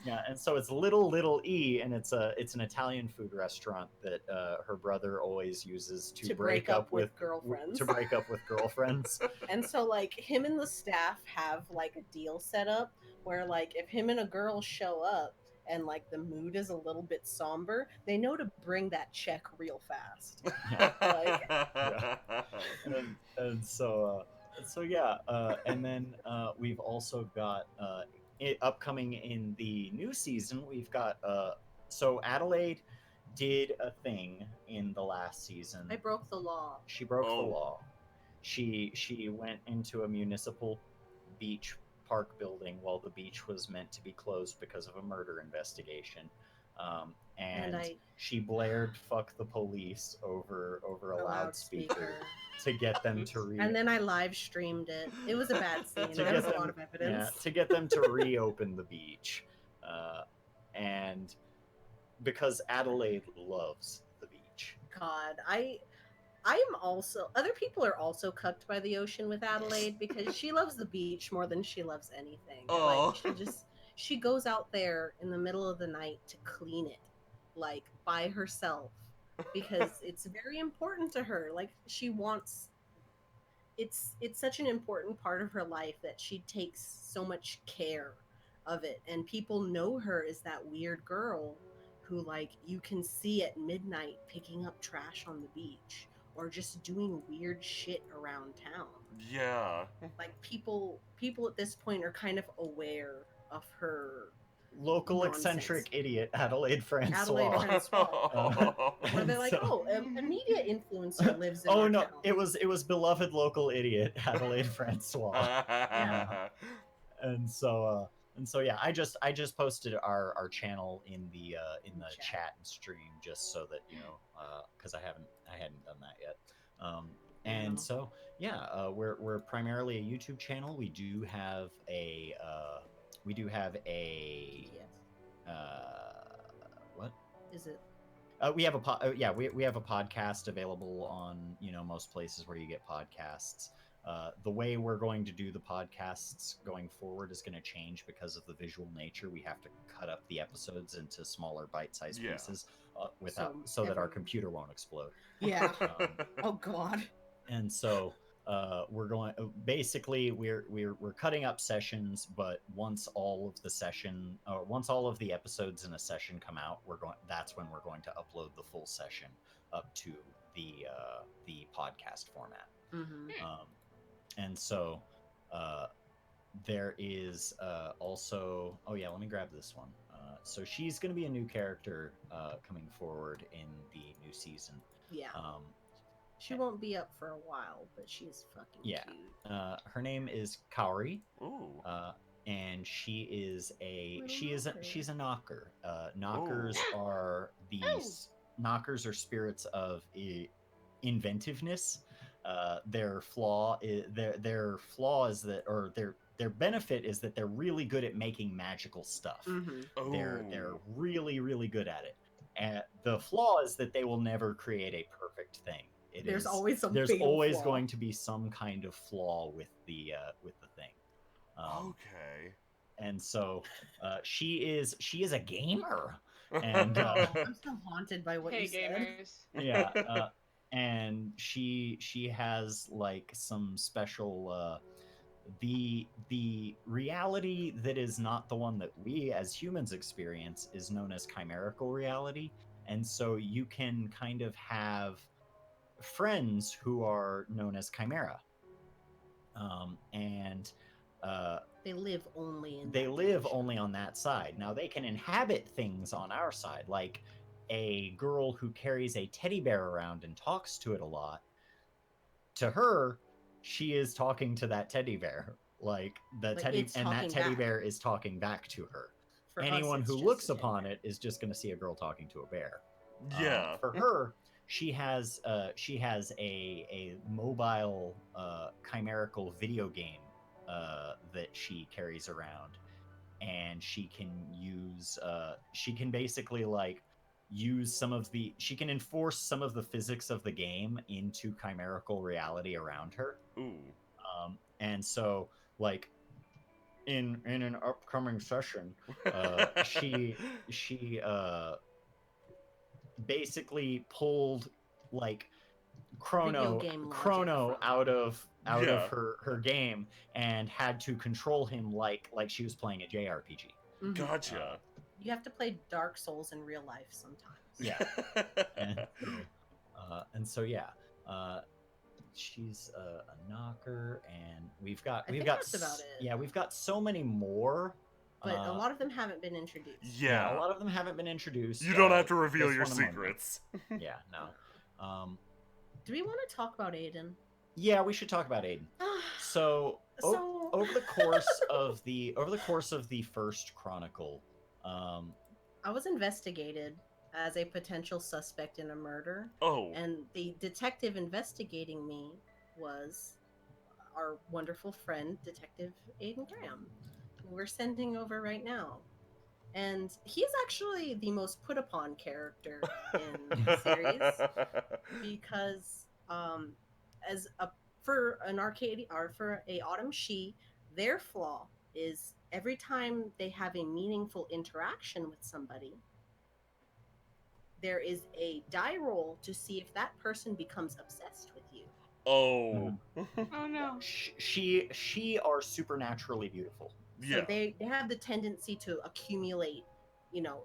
Yeah, and so it's Little E, and it's an Italian food restaurant that her brother always uses to break up with girlfriends. To break up with girlfriends. And so like him and the staff have like a deal set up where like if him and a girl show up and like the mood is a little bit somber, they know to bring that check real fast. And so yeah, and then we've also got upcoming in the new season. We've got so Adelaide did a thing in the last season. I broke the law. She broke the law. She went into a municipal beach park building while the beach was meant to be closed because of a murder investigation. And she blared "fuck the police" over a loudspeaker to get them to and then I live streamed it. It was a bad scene. There was a lot of evidence. Yeah, to get them to reopen the beach. And because Adelaide loves the beach. God, I am also. Other people are also cucked by the ocean with Adelaide because she loves the beach more than she loves anything. Oh. Like she goes out there in the middle of the night to clean it, like by herself, because it's very important to her. Like she wants. It's such an important part of her life that she takes so much care of it, and people know her as that weird girl who like you can see at midnight picking up trash on the beach or just doing weird shit around town. Yeah. Like people at this point are kind of aware of her local nonsense. Eccentric idiot Adelaide Francois. Where they're like, a media influencer lives in oh our no, town. it was beloved local idiot Adelaide Francois. And so yeah, I just posted our channel in the chat and stream just so that because I hadn't done that yet. And so yeah, we're primarily a YouTube channel. We do have a what is it? We have a we have a podcast available on most places where you get podcasts. The way we're going to do the podcasts going forward is going to change because of the visual nature. We have to cut up the episodes into smaller bite-sized pieces so that our computer won't explode. Yeah. Oh God. And so we're going basically we're cutting up sessions, but once all of the episodes in a session come out, that's when we're going to upload the full session up to the podcast format. Mm-hmm. And so there is also let me grab this one. So she's going to be a new character coming forward in the new season. Yeah. She won't be up for a while, but she's fucking cute. Her name is Kaori. Ooh. And she's a knocker. Knockers are these knockers are spirits of inventiveness. Their flaw is that, or their benefit is that they're really good at making magical stuff. Mm-hmm. They're Oh. really really good at it. And the flaw is that they will never create a perfect thing. There's always some There's fatal always flaw. going to be some kind of flaw with the thing. Okay. And so she is a gamer, and Oh, I'm so haunted by what Hey, you said. gamers. yeah, and she has like some special the reality that is not the one that we as humans experience is known as chimerical reality, and so you can kind of have friends who are known as chimera, and They live only in they that live dimension. only on that side. Now they can inhabit things on our side, like a girl who carries a teddy bear around and talks to it a lot. To her, she is talking to that teddy bear. Like the Like, teddy it's and that talking teddy back. bear is talking back to her. For us, Anyone it's who just looks a teddy upon bear. it is just going to see a girl talking to a bear. Yeah. For her, she has a mobile chimerical video game that she carries around, and she can basically like use she can enforce some of the physics of the game into chimerical reality around her. Ooh. And so like in an upcoming session, she basically pulled like Video chrono game logic chrono from. out of Yeah. her game, and had to control him like she was playing a JRPG. Mhm. Gotcha. You have to play Dark Souls in real life sometimes. Yeah. And so yeah, uh, she's a knocker, and we've got I think that's about it. yeah, we've got so many more. But a lot of them haven't been introduced. Yeah, a Yeah. lot of them haven't been introduced. You don't have to This reveal your one among them. secrets. Yeah, no. Do we want to talk about Aiden? Yeah, we should talk about Aiden. So, So- over the course of the first chronicle, I was investigated as a potential suspect in a murder, Oh. and the detective investigating me was our wonderful friend, Detective Aiden Graham, who we're sending over right now. And he's actually the most put upon character in the series because, as a for an arcade or for a autumn she, their flaw is every time they have a meaningful interaction with somebody, there is a die roll to see if that person becomes obsessed with you. Oh. Oh no. she are supernaturally beautiful. So Yeah. they have the tendency to accumulate,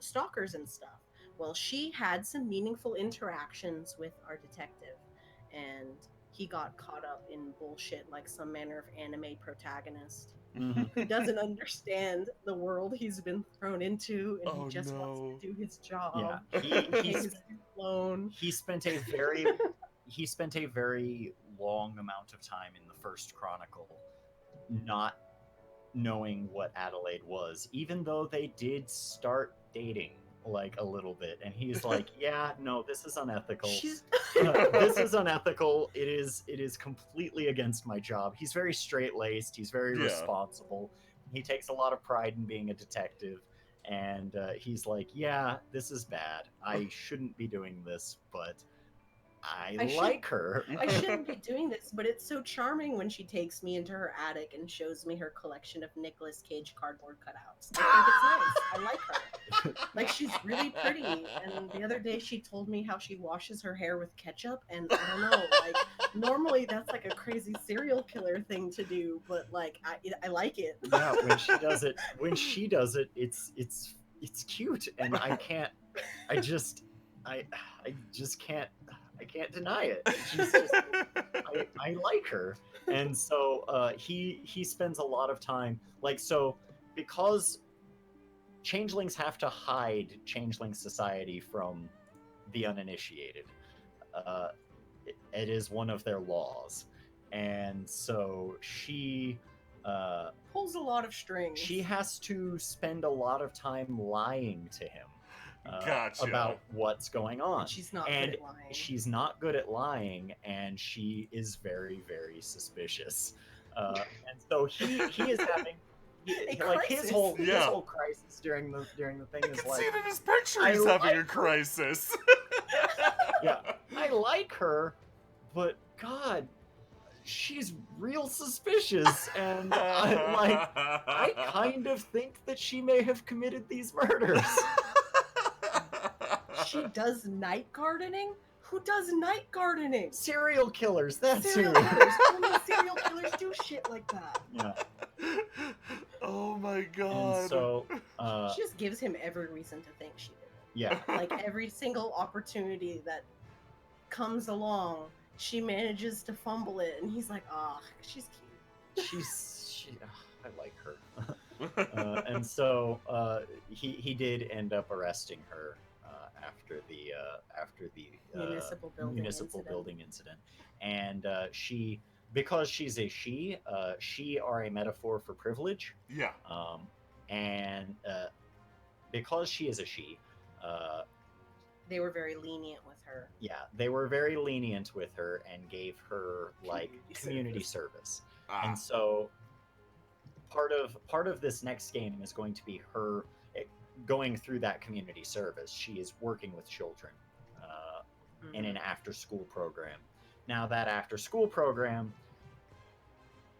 stalkers and stuff. Well, she had some meaningful interactions with our detective, and he got caught up in bullshit like some manner of anime protagonist who doesn't understand the world he's been thrown into, and Oh, he just wants no. to do his job. Yeah, Pay his loan. he spent a very long amount of time in the first chronicle not knowing what Adelaide was, even though they did start dating like a little bit, and he's like, yeah, no, this is unethical. She's This is unethical. It is completely against my job. He's very straight-laced, he's very Yeah. responsible, he takes a lot of pride in being a detective, and he's like, yeah, this is bad, I shouldn't be doing this, but I like her. I shouldn't be doing this, but it's so charming when she takes me into her attic and shows me her collection of Nicolas Cage cardboard cutouts. I think it's nice. I like her. Like, she's really pretty. And the other day she told me how she washes her hair with ketchup, and I don't know, like, normally that's like a crazy serial killer thing to do, but like I like it. Yeah, when she does it, it's cute, and I just can't deny it. She's just, I like her. And so he spends a lot of time like, so because changelings have to hide changeling society from the uninitiated. It is one of their laws, and so she Pulls a lot of strings. she has to spend a lot of time lying to him Gotcha. about what's going on. And she's not good And at lying. she's not good at lying, and she is very, very suspicious. And so he is having A like his crisis. whole Yeah. crisis during the thing I is can like, see it in his picture. I He's having a like- crisis. yeah, I like her, but God, she's real suspicious, and I kind of think that she may have committed these murders. She does night gardening? Who does night gardening? Serial killers, that's Serial who. killers. Only serial killers do shit like that. Yeah, Oh my god. and so She just gives him every reason to think she did it. yeah, Like every single opportunity that comes along, she manages to fumble it, and he's like, "Ah, she's cute." I like her. And so he did end up arresting her after the Municipal building incident, and she, because she's a she are a metaphor for privilege, Yeah. and because she is a she, They were very lenient with her. yeah, they were very lenient with her and gave her like community service. Ah. And so part of this next game is going to be her going through that community service. She is working with children in an after school program. Now that after school program,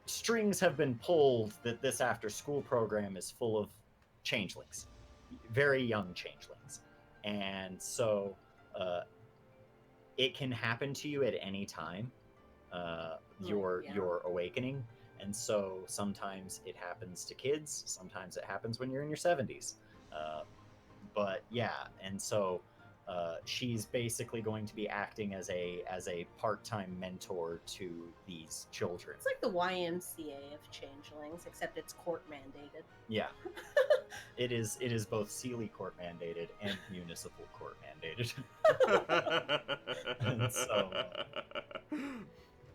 strings have been pulled that this after school program is full of changelings, very young changelings, and so it can happen to you at any time, your awakening. And so sometimes it happens to kids, sometimes it happens when you're in your 70s. But yeah, and so she's basically going to be acting as a part-time mentor to these children. It's like the YMCA of changelings, except it's court mandated. Yeah. It is both Sealy court mandated and municipal court mandated.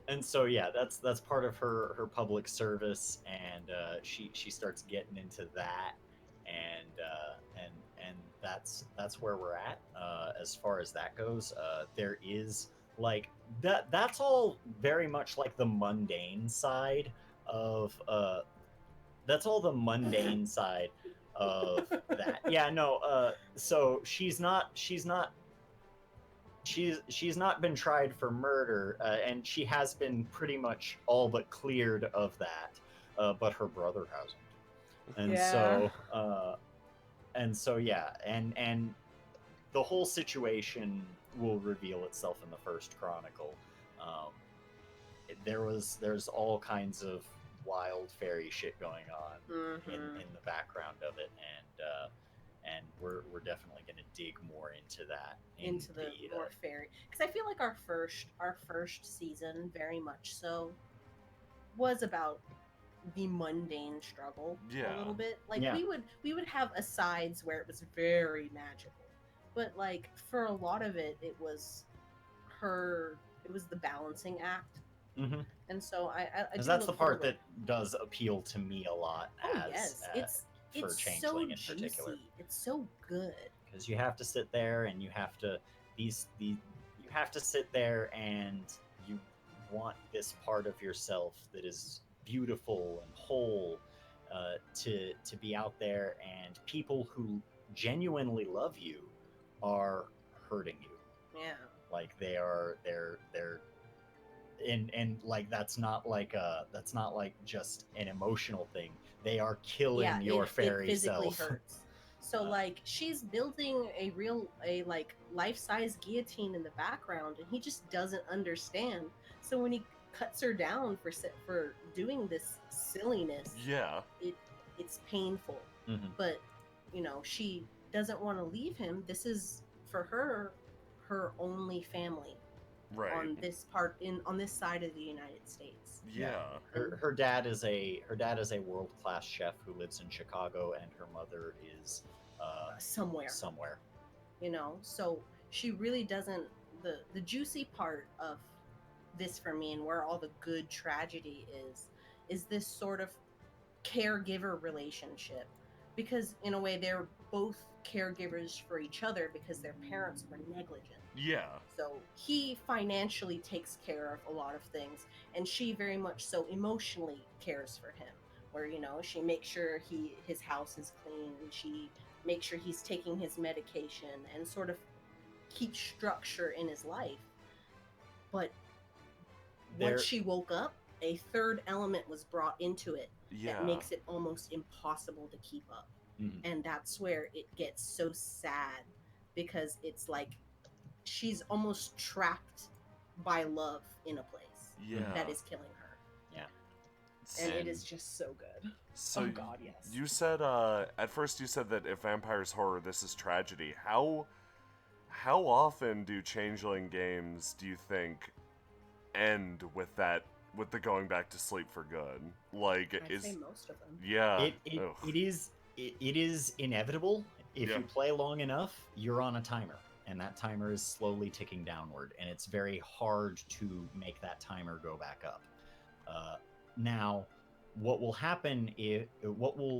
And so yeah, that's part of her public service, and she starts getting into that, and that's where we're at as far as that goes. There is like that's all very much like the mundane side of that's all the mundane side of that. Yeah, no, so she's not been tried for murder, and she has been pretty much all but cleared of that, but her brother hasn't. And so yeah, and the whole situation will reveal itself in the first chronicle. There's all kinds of wild fairy shit going on in the background of it, and we're definitely going to dig more into that, into the more fairy, because I feel like our first season very much so was about the mundane struggle a little bit. Like we would have asides where it was very magical, but like for a lot of it, it was the balancing act. And so I that's the part that does appeal to me a lot. It's so juicy. It's so good because you have to sit there and you have to you have to sit there and you want this part of yourself that is beautiful and whole to be out there, and people who genuinely love you are hurting you. Yeah, like they're and like that's not like just an emotional thing. They are killing your fairy it physically self. Hurts. So like she's building a like life-size guillotine in the background, and he just doesn't understand. So when he cuts her down for doing this silliness, it's painful. But she doesn't want to leave him. This is for her only family. Right. On this side of the United States. Yeah. Her dad is a world-class chef who lives in Chicago, and her mother is somewhere. So she really doesn't. The juicy part of this for me, and where all the good tragedy is this sort of caregiver relationship because in a way they're both caregivers for each other because their parents were negligent. Yeah. So he financially takes care of a lot of things, and she very much so emotionally cares for him. Where she makes sure his house is clean, and she makes sure he's taking his medication, and sort of keeps structure in his life. But There, once she woke up, a third element was brought into it that Yeah. makes it almost impossible to keep up. Mhm. And that's where it gets so sad, because it's like she's almost trapped by love in a place Yeah. that is killing her. Yeah. And it And- is just so good. So Oh God, yes. you said at first you said that if vampire's horror, this is tragedy. How often do changeling games do you think end with the going back to sleep for good? Like I'd say most of them. yeah. Ugh. it is inevitable. If Yeah. you play long enough, you're on a timer, and that timer is slowly ticking downward, and it's very hard to make that timer go back up. Now, what will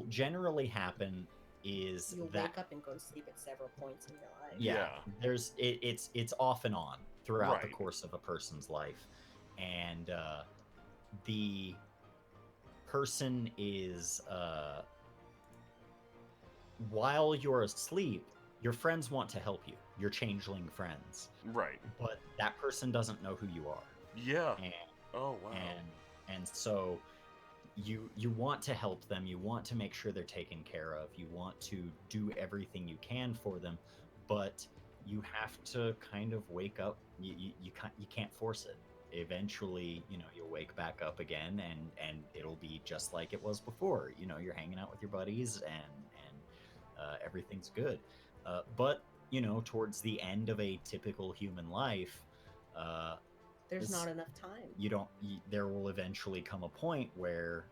generally happen is You'll that wake up and go to sleep at several points in your life. yeah, Yeah. it's off and on throughout the Right. course of a person's life, and the person is while you're asleep, your friends want to help you, your changeling friends, Right. but that person doesn't know who you are, Yeah. and Oh wow. and so you want to help them, you want to make sure they're taken care of, you want to do everything you can for them, but you have to kind of wake up. You can't force it. Eventually, you'll wake back up again, and it'll be just like it was before. You're hanging out with your buddies, and everything's good. But towards the end of a typical human life, There's It's- not enough time. there will eventually come a point where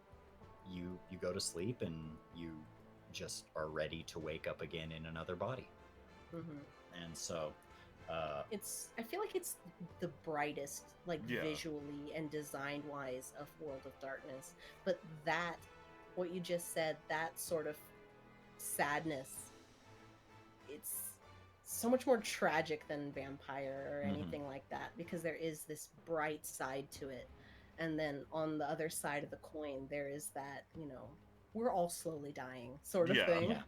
you go to sleep and you just are ready to wake up again in another body. Hmm. And so I feel like it's the brightest, like Yeah. visually and design wise, of World of Darkness. But what you just said, that sort of sadness, it's so much more tragic than Vampire or Mhm. anything like that, because there is this bright side to it. And then on the other side of the coin, there is that, we're all slowly dying sort of Yeah. thing. yeah,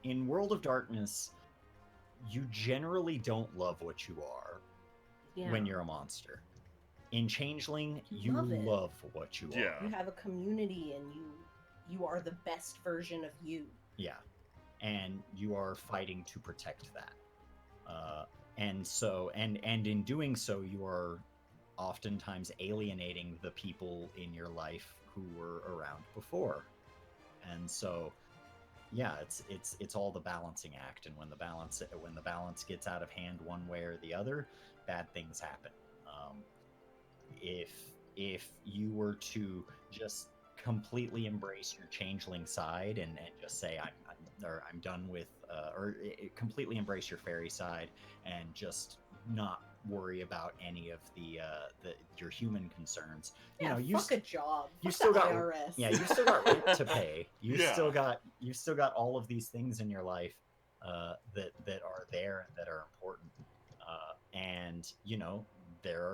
in World of Darkness, you generally don't love what you are Yeah. when you're a monster. In Changeling, you Love it. love what you Yeah. are. You have a community, and you are the best version of you. Yeah, and you are fighting to protect that. And so, and in doing so, you are oftentimes alienating the people in your life who were around before. And so, yeah, it's all the balancing act. And when the balance gets out of hand one way or the other, bad things happen. If you were to just completely embrace your changeling side and just say I'm done with completely embrace your fairy side and just not worry about any of your human concerns. Yeah, you fuck a job. you've Fuck still the got IRS. you've still got rent to pay. You've Yeah. still got all of these things in your life that are there and that are important. And there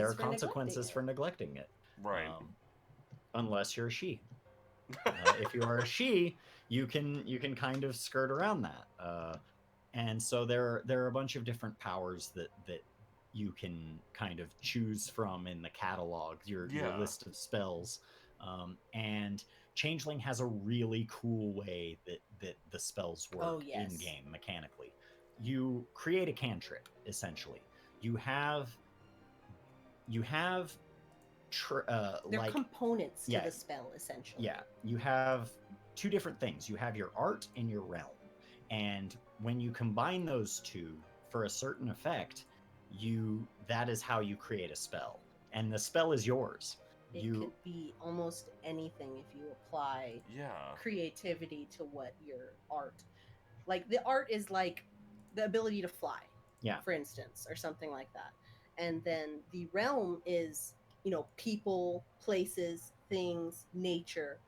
are consequences for neglecting it. Right. Unless you're a she. If you are a she, you can kind of skirt around that. And so there are a bunch of different powers that you can kind of choose from in the catalog, your Yeah. list of spells. And Changeling has a really cool way that the spells work Oh, yes. in game mechanically. You create a cantrip, essentially. You have They're like components to yeah. the spell, essentially. yeah, you have two different things. You have your art and your realm. And when you combine those two for a certain effect, that is how you create a spell. And the spell is yours. It could be almost anything if you apply Yeah. creativity to what your art. Like the art is like the ability to fly. Yeah. For instance, or something like that. And then the realm is, people, places, things, nature.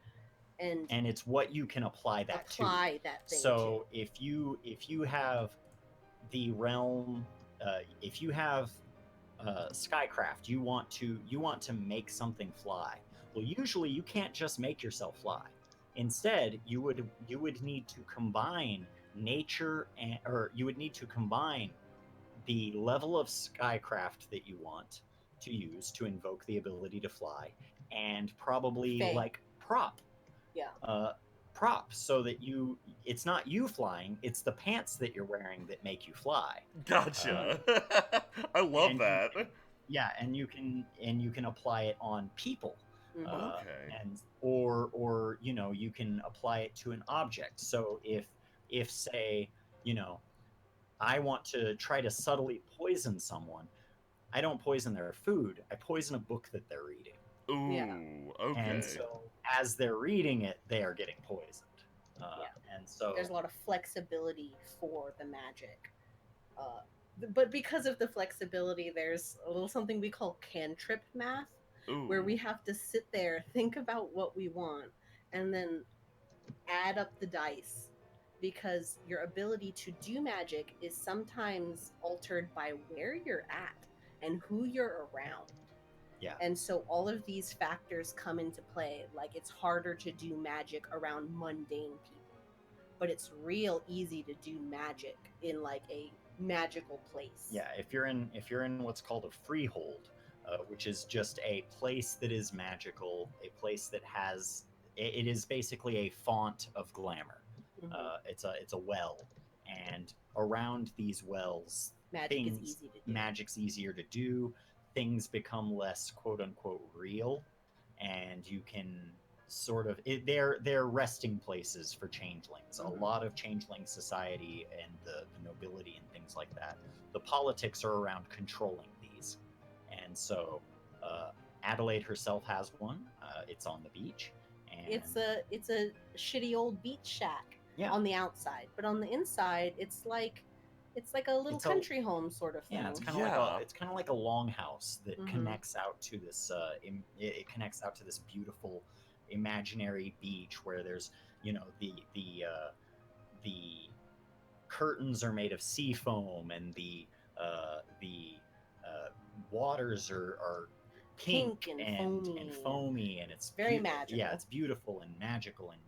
and it's what you can apply that to. apply that thing So if you have the realm, if you have skycraft, you want to make something fly. Well, usually you can't just make yourself fly. Instead, you would need to combine nature or you would need to combine the level of skycraft that you want to use to invoke the ability to fly, and probably Fey. like prop Yeah. prop so that it's not you flying, it's the pants that you're wearing that make you fly. Gotcha. I love and that. Yeah, and you can apply it on people. Mhm. Okay. And or you can apply it to an object. So if say, I want to try to subtly poison someone, I don't poison their food, I poison a book that they're reading. Ooh, okay. And so as they're reading it, they are getting poisoned. And so There's a lot of flexibility for the magic. But because of the flexibility, there's a little something we call cantrip math, Ooh. where we have to sit there, think about what we want, and then add up the dice. Because your ability to do magic is sometimes altered by where you're at and who you're around. Yeah. And so all of these factors come into play. Like, it's harder to do magic around mundane people, but it's real easy to do magic in like a magical place. Yeah, if you're in what's called a freehold, which is just a place that is magical, a place that has it is basically a font of glamour. Mhm. It's a well, and around these wells, Magic is easy to do. magic's easier to do. Things become less quote unquote real, and you can sort of they're resting places for changelings. Mhm. A lot of changeling society and the nobility and things like that, the politics are around controlling these. And so Adelaide herself has one. It's on the beach, and It's a shitty old beach shack Yeah. on the outside, but on the inside, it's like a little It's a- country home sort of thing. yeah, it's kind of Yeah. like a longhouse that Mhm. connects out to this it connects out to this beautiful imaginary beach where there's the curtains are made of sea foam, and the waters are pink Pink and and foamy. foamy, and it's Very Yeah, magical. it's beautiful and magical, and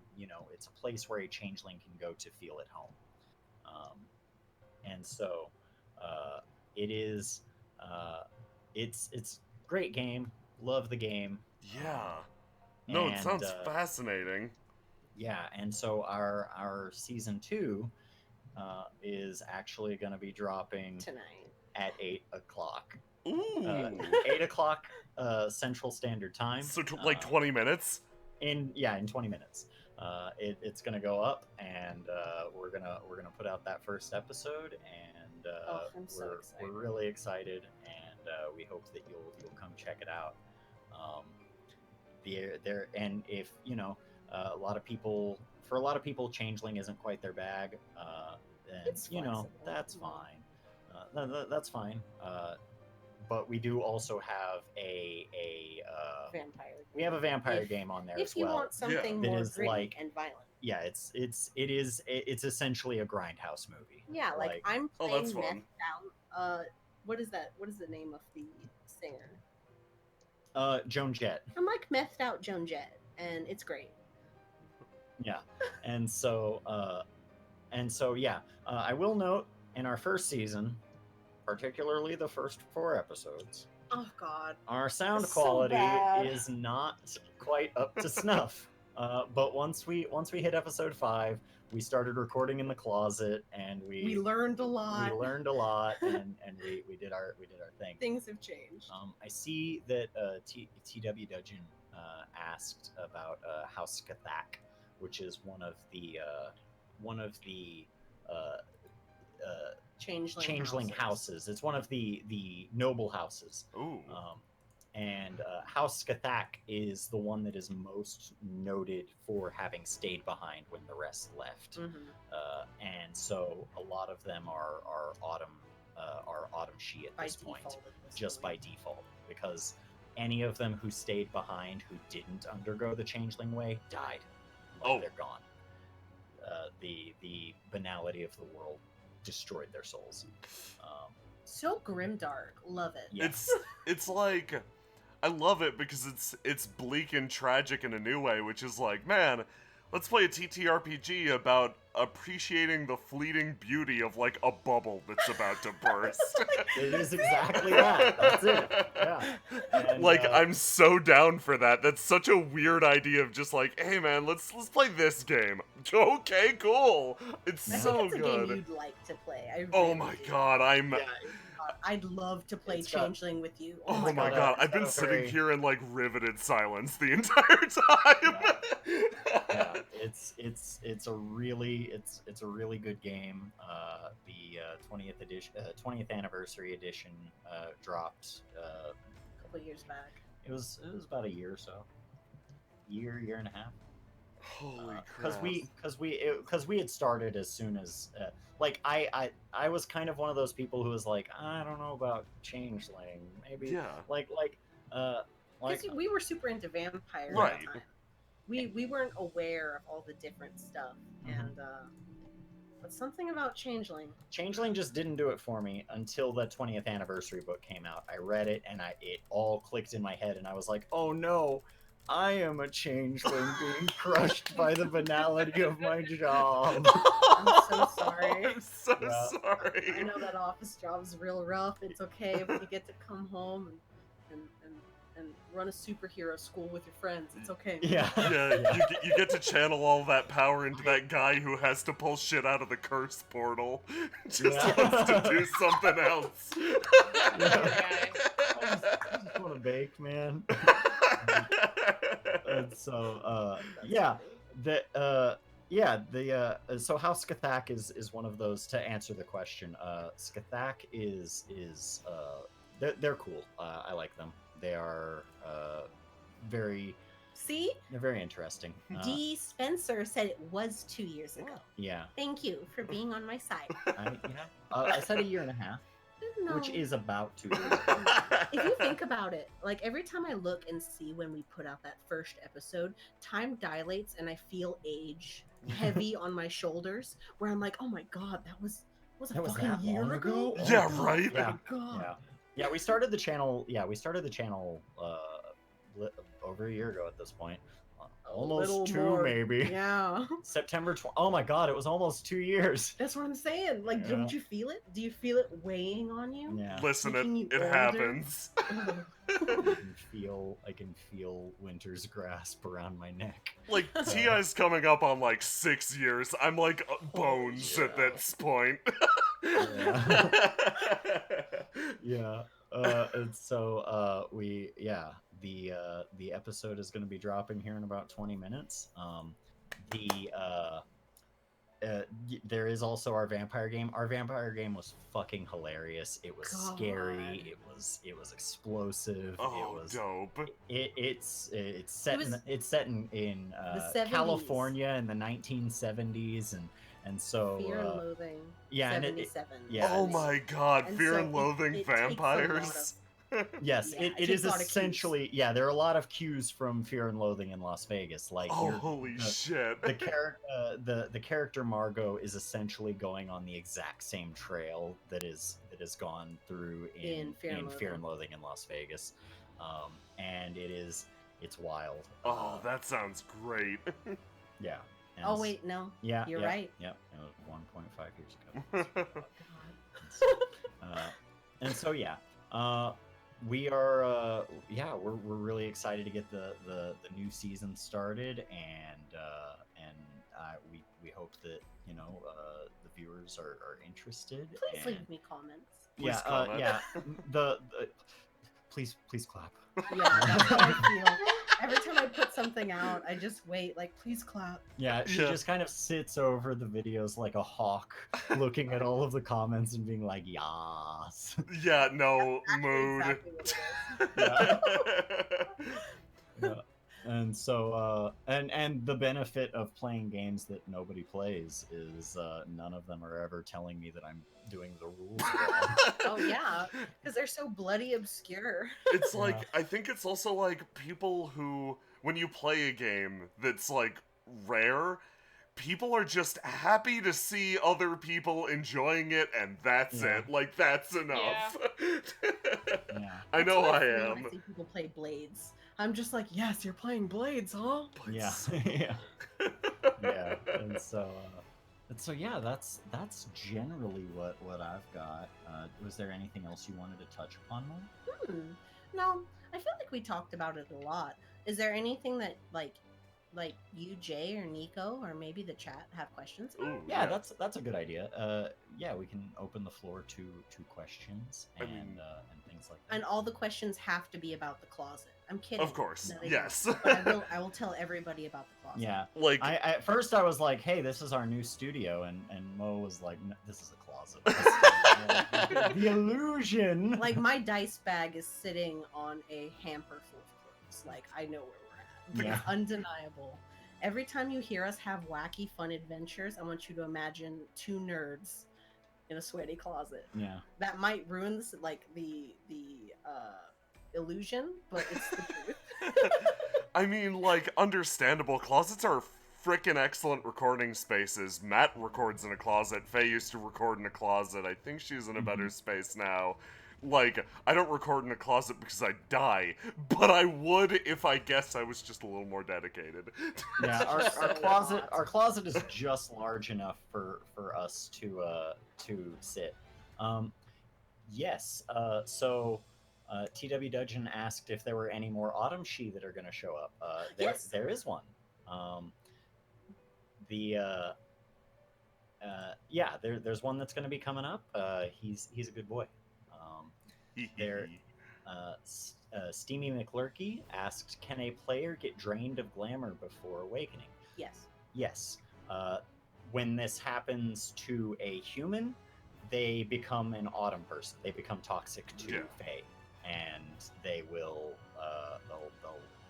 it's a place where a changeling can go to feel at home. And so it is it's great game. Love the game. Yeah. No, it and, sounds fascinating. Yeah, and so our season 2 is actually going to be dropping Tonight. at 8 o'clock. Ooh. 8 o'clock Central Standard Time. So like 20 minutes? in 20 minutes. It's gonna go up, and we're gonna put out that first episode, and I'm so excited. we're really excited, and we hope that you'll come check it out. There and if a lot of people changeling isn't quite their bag, then It's flexible. that's Mhm. fine. That's fine. But we do also have a Vampire. we have a vampire If- game on there If as you well. want something That more is gritty like- and violent. Yeah, it's essentially a grindhouse movie. Yeah, like I'm Oh, playing that's fun. Methed Out. What is that? What is the name of the singer? Joan Jett. I'm like Methed Out Joan Jett, and it's great. Yeah, and so yeah, I will note in our first season, particularly the first 4 episodes, Oh God. our sound It's so quality bad. is not quite up to snuff. But once we hit episode 5, we started recording in the closet, and We learned a lot. we learned a lot, and we did our thing. Things have changed. I see that TW Dudgeon asked about House Cathak, which is one of the changeling houses. It's one of the noble houses. Ooh. And House Cathak is the one that is most noted for having stayed behind when the rest left. Mhm. And so a lot of them are autumn she at By this point, default at this just by point. default, because any of them who stayed behind who didn't undergo the changeling way died. like Oh. they're gone. The banality of the world destroyed their souls. So grimdark. Love it. Yeah. It's like, I love it because it's bleak and tragic in a new way, which is like, man, let's play a TTRPG about appreciating the fleeting beauty of like a bubble that's about to burst. It is exactly that. That's it. Yeah. And, Like, I'm so down for that. That's such a weird idea of just like, hey man, let's play this game. Okay, cool. It's I I so think it's a good. game you'd like to play. I Oh really my do. god, I'm yeah, I'd love to play It's got- Changeling with you. Oh my my got a- god, it's I've been got a sitting very- here in like riveted silence the entire time. yeah, it's a really good game. The 20th anniversary edition dropped. A couple years back. It was about a year or so, year and a half. Holy Because crap. we had started as soon as like I was kind of one of those people who was like, I don't know about Changeling, maybe Yeah. like Because we were super into vampires Right. at the time. We weren't aware of all the different stuff, Mhm. and but something about Changeling. Changeling just didn't do it for me until the 20th anniversary book came out. I read it and it all clicked in my head, and I was like, oh no, I am a changeling being crushed by the banality of my job. I'm so sorry. I'm so Yeah. sorry. I know that office job is real rough. It's okay, but you get to come home and run a superhero school with your friends. It's okay. Yeah. Yeah, you get to channel all that power into that guy who has to pull shit out of the curse portal. Just Yeah. wants to do something else. I just want to bake, man. And so yeah, so how Skathak is one of those, to answer the question. Skathak is they're cool. I like them. They are very See, they're very interesting. D. Spencer said it was 2 years ago. Yeah, Thank you for being on my side. I said a year and a half, No. which is about 2 years. If you think about it, like every time I look and see when we put out that first episode, time dilates and I feel age heavy on my shoulders, where I'm like, oh my god, that was a That was fucking that year long ago. ago? Yeah, Oh, right? Yeah. God. Yeah, we started the channel. Yeah, we started the channel over a year ago at this point. A little Almost two, more. maybe. Yeah. September 20. Oh my god, it was almost 2 years. That's what I'm saying. Like, Yeah. don't you feel it? Do you feel it weighing on you? Yeah. Listen, Making you it older? happens. Ugh. I can feel winter's grasp around my neck. Like, T.I.'s coming up on like 6 years. I'm like bones at yeah. this point. Yeah. And so the episode is going to be dropping here in about 20 minutes. There is also our vampire game. Our vampire game was fucking hilarious. It was God. scary. It was explosive. Oh, it was dope. it's set was- it's set in The 70s. California in the 1970s, and so Fear and Loathing. yeah, and it- 77. yeah, Oh it's- my god, And Fear so and Loathing it takes a lot vampires. yes, Yeah, it it is takes a lot of cues. essentially there are a lot of cues from Fear and Loathing in Las Vegas. Like Oh, you're- holy the- shit. the character Margot is essentially going on the exact same trail that is gone through in Fear and Loathing in Las Vegas, and it's wild. Oh, that sounds great. yeah. And Oh wait, no. yeah, you're yeah, right. Yeah, it was 1.5 years ago. God. And so we are we're really excited to get the new season started, and we hope that the viewers are interested. Please and, leave me comments. Please comment. the please clap. Yeah, that's how I feel. Every time I put something out, I just wait, like, please clap. Yeah, she Yeah. just kind of sits over the videos like a hawk, looking at all of the comments and being like, "Yas." Yeah, no, That's mood. exactly what it is. Yeah. And so and the benefit of playing games that nobody plays is none of them are ever telling me that I'm doing the rules wrong. Oh yeah, because they're so bloody obscure. It's like, I think it's also like people who, when you play a game that's like rare, people are just happy to see other people enjoying it, and that's Yeah. it. Like, that's enough. Yeah. I That's know what I feel am. when I see people play Blades. I'm just like, yes, you're playing Blades, huh? But Yeah. so- Yeah. Yeah. And so yeah, that's generally what I've got. Was there anything else you wanted to touch upon, Mo? No, I feel like we talked about it a lot. Is there anything that like you, Jay, or Nico, or maybe the chat have questions about? Ooh, Yeah, that's a good idea. Yeah, we can open the floor to questions I and mean- and things like that. And all the questions have to be about the closet. I'm kidding. Of course, No, they yes. don't. But I will tell everybody about the closet. Yeah. Like, I at first I was like, "Hey, this is our new studio," and Mo was like, "No, this is a closet." The illusion. Like my dice bag is sitting on a hamper full of clothes. Like I know where we're at. Yeah. It's undeniable. Every time you hear us have wacky, fun adventures, I want you to imagine two nerds in a sweaty closet. Yeah. That might ruin this, like the illusion, but it's the truth. I mean, like, understandable. Closets are frickin' excellent recording spaces. Matt records in a closet. Faye used to record in a closet. I think she's in a better space now. Like, I don't record in a closet because I die, but I would if I guess I was just a little more dedicated. Yeah, So our closet is just large enough for us to sit. Yes. So TW Dudgeon asked if there were any more Autumn She that are going to show up. Yes. There is one. Yeah, there's one that's going to be coming up. He's a good boy. There. Steamy McLurky asked, "Can a player get drained of glamour before awakening?" Yes. Yes. When this happens to a human, they become an autumn person. They become toxic to Yeah. Fae, and they will, they'll,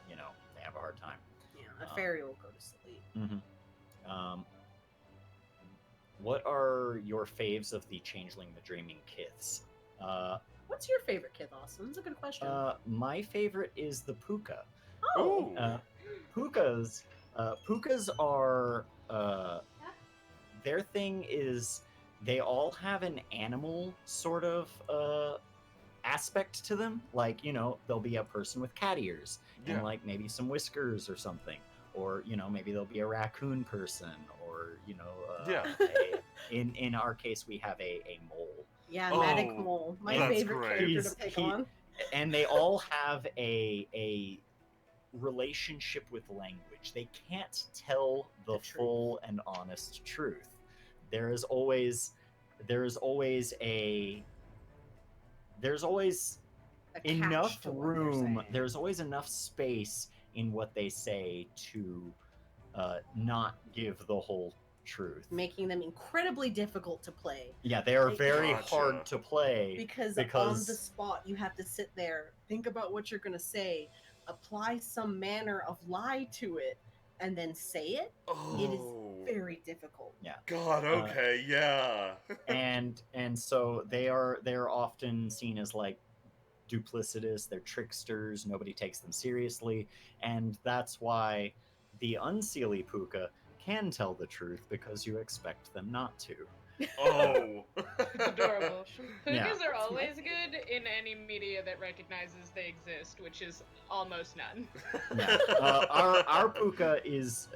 they have a hard time. Yeah, a fairy will go to sleep. Mm-hmm. What are your faves of the Changeling the Dreaming Kiths? What's your favorite kid, Austin? That's a good question. My favorite is the Puka. Oh, Ooh. Pukas are their thing is they all have an animal sort of aspect to them. Like, there'll be a person with cat ears Yeah. and like maybe some whiskers or something, or maybe there'll be a raccoon person, or Yeah. in our case we have a mole. yeah, Oh, Matic Mole, my that's favorite great. character He's- to pick he- on. And they all have a relationship with language. They can't tell the The truth. full and honest truth. There is always enough Attached to what they're room. saying. There's always enough space in what they say to not give the whole truth. making them incredibly difficult to play Yeah, they are Like- very Gotcha. hard to play. because on the spot you have to sit there, think about what you're gonna say, apply some manner of lie to it, and then say it. It is Oh. very difficult. God, okay, yeah. and so they're often seen as like duplicitous. They're tricksters. Nobody takes them seriously, and that's why the unseelie Puka can tell the truth because you expect them not to. Oh. It's adorable. Pukas Yeah. are That's my always favorite. good in any media that recognizes they exist, which is almost none. Yeah. Our Puka is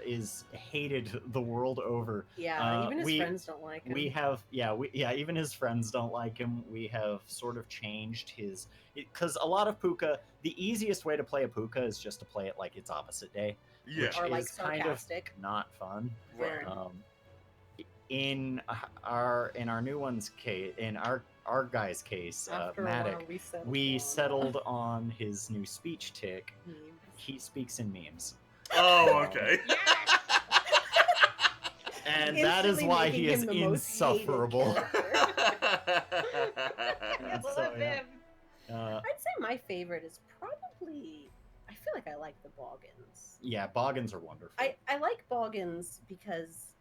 hated the world over. Yeah, even his we- friends don't like him. Even his friends don't like him. We have sort of changed his, because a lot of Puka, the easiest way to play a Puka is just to play it like it's opposite day, Yeah. which or like is kind of sarcastic. not fun. Right. In our new one's case, in our guy's case, After a while, Matic, we we settled on his new speech tick. He speaks in memes, Oh, okay. Yes! and that is Instantly why making he is him the most hated insufferable. character. And Love so, yeah. him. I'd say my favorite is probably. I feel like I like the Boggins. Yeah, Boggins are wonderful. I like Boggins because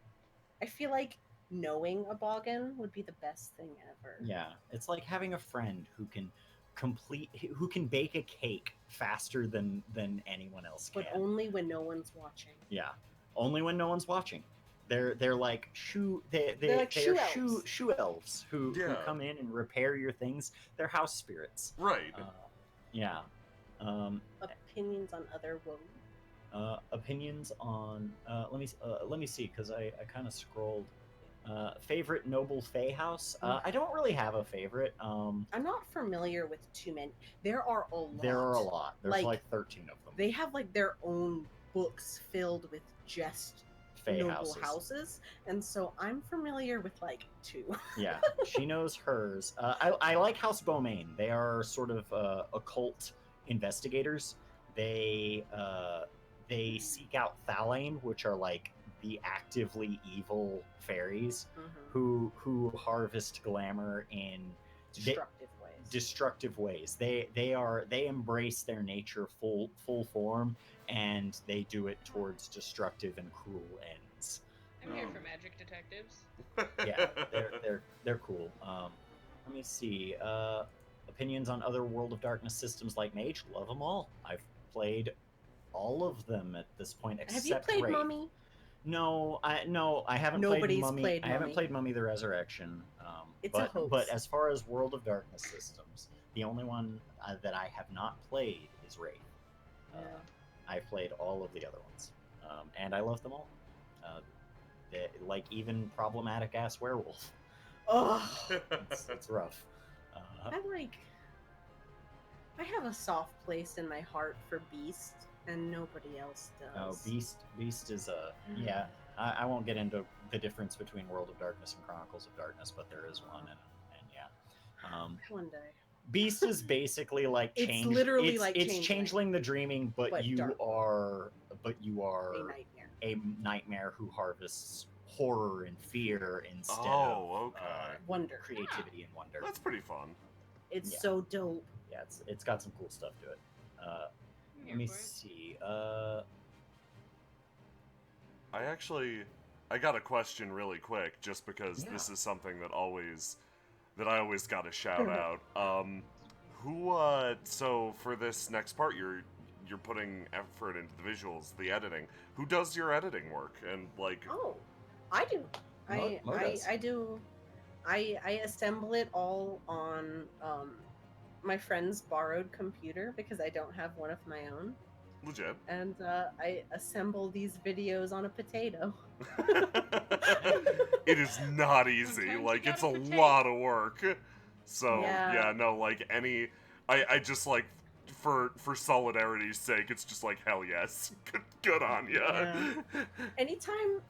I feel like knowing a Boggin would be the best thing ever. Yeah, it's like having a friend who can bake a cake faster than anyone else can. But only when no one's watching. Yeah. only when no one's watching. They're like They're like they are shoe elves. shoe elves who Yeah. come in and repair your things. They're house spirits. Right. Yeah. Opinions on other woes. Opinions on let me see because I kind of scrolled. Favorite noble fae house? I don't really have a favorite. I'm not familiar with too many. There are a lot. There are a lot. There's Like, 13 of them. They have like their own books filled with just Fae noble houses, and so I'm familiar with like 2. Yeah, she knows hers. I like House Beaumain. They are sort of occult investigators. They seek out Thalane, which are like the actively evil fairies who harvest glamour in destructive ways. They embrace their nature full form, and they do it towards destructive and cruel ends. I'm here for magic detectives. Yeah, they're cool. Let me see. Opinions on other World of Darkness systems like Mage? Love them all. I've played all of them at this point, except Have you played Raid. Mummy? No, I haven't Nobody's played Mummy. played I haven't Mummy. played Mummy the Resurrection. It's a hoax. But as far as World of Darkness systems, the only one that I have not played is Raid. Yeah. I've played all of the other ones, and I love them all. Like even problematic ass werewolf. Oh, It's rough. I have a soft place in my heart for Beast, and nobody else does. Oh, Beast is a yeah. I won't get into the difference between World of Darkness and Chronicles of Darkness, but there is one, and yeah. One day. Beast is basically like It's literally like it's Changeling. Changeling the Dreaming, but you dark. are A nightmare. a nightmare who harvests horror and fear instead Oh, of okay. Wonder. creativity and wonder. That's pretty fun. It's Yeah. so dope. Yeah, it's got some cool stuff to it. I'm here Let me for it. see. I got a question really quick, just because Yeah. this is something that I always got to shout out. So for this next part, you're putting effort into the visuals, the editing. Who does your editing work? And like, Oh, I do. Mo does. I do. I assemble it all on my friend's borrowed computer because I don't have one of my own, legit. and I assemble these videos on a potato. It is not easy. Sometimes you Like, it's a gotta potato. lot of work. So Yeah. yeah, no, like I just like for solidarity's sake, it's just like hell yes, good on ya. Yeah.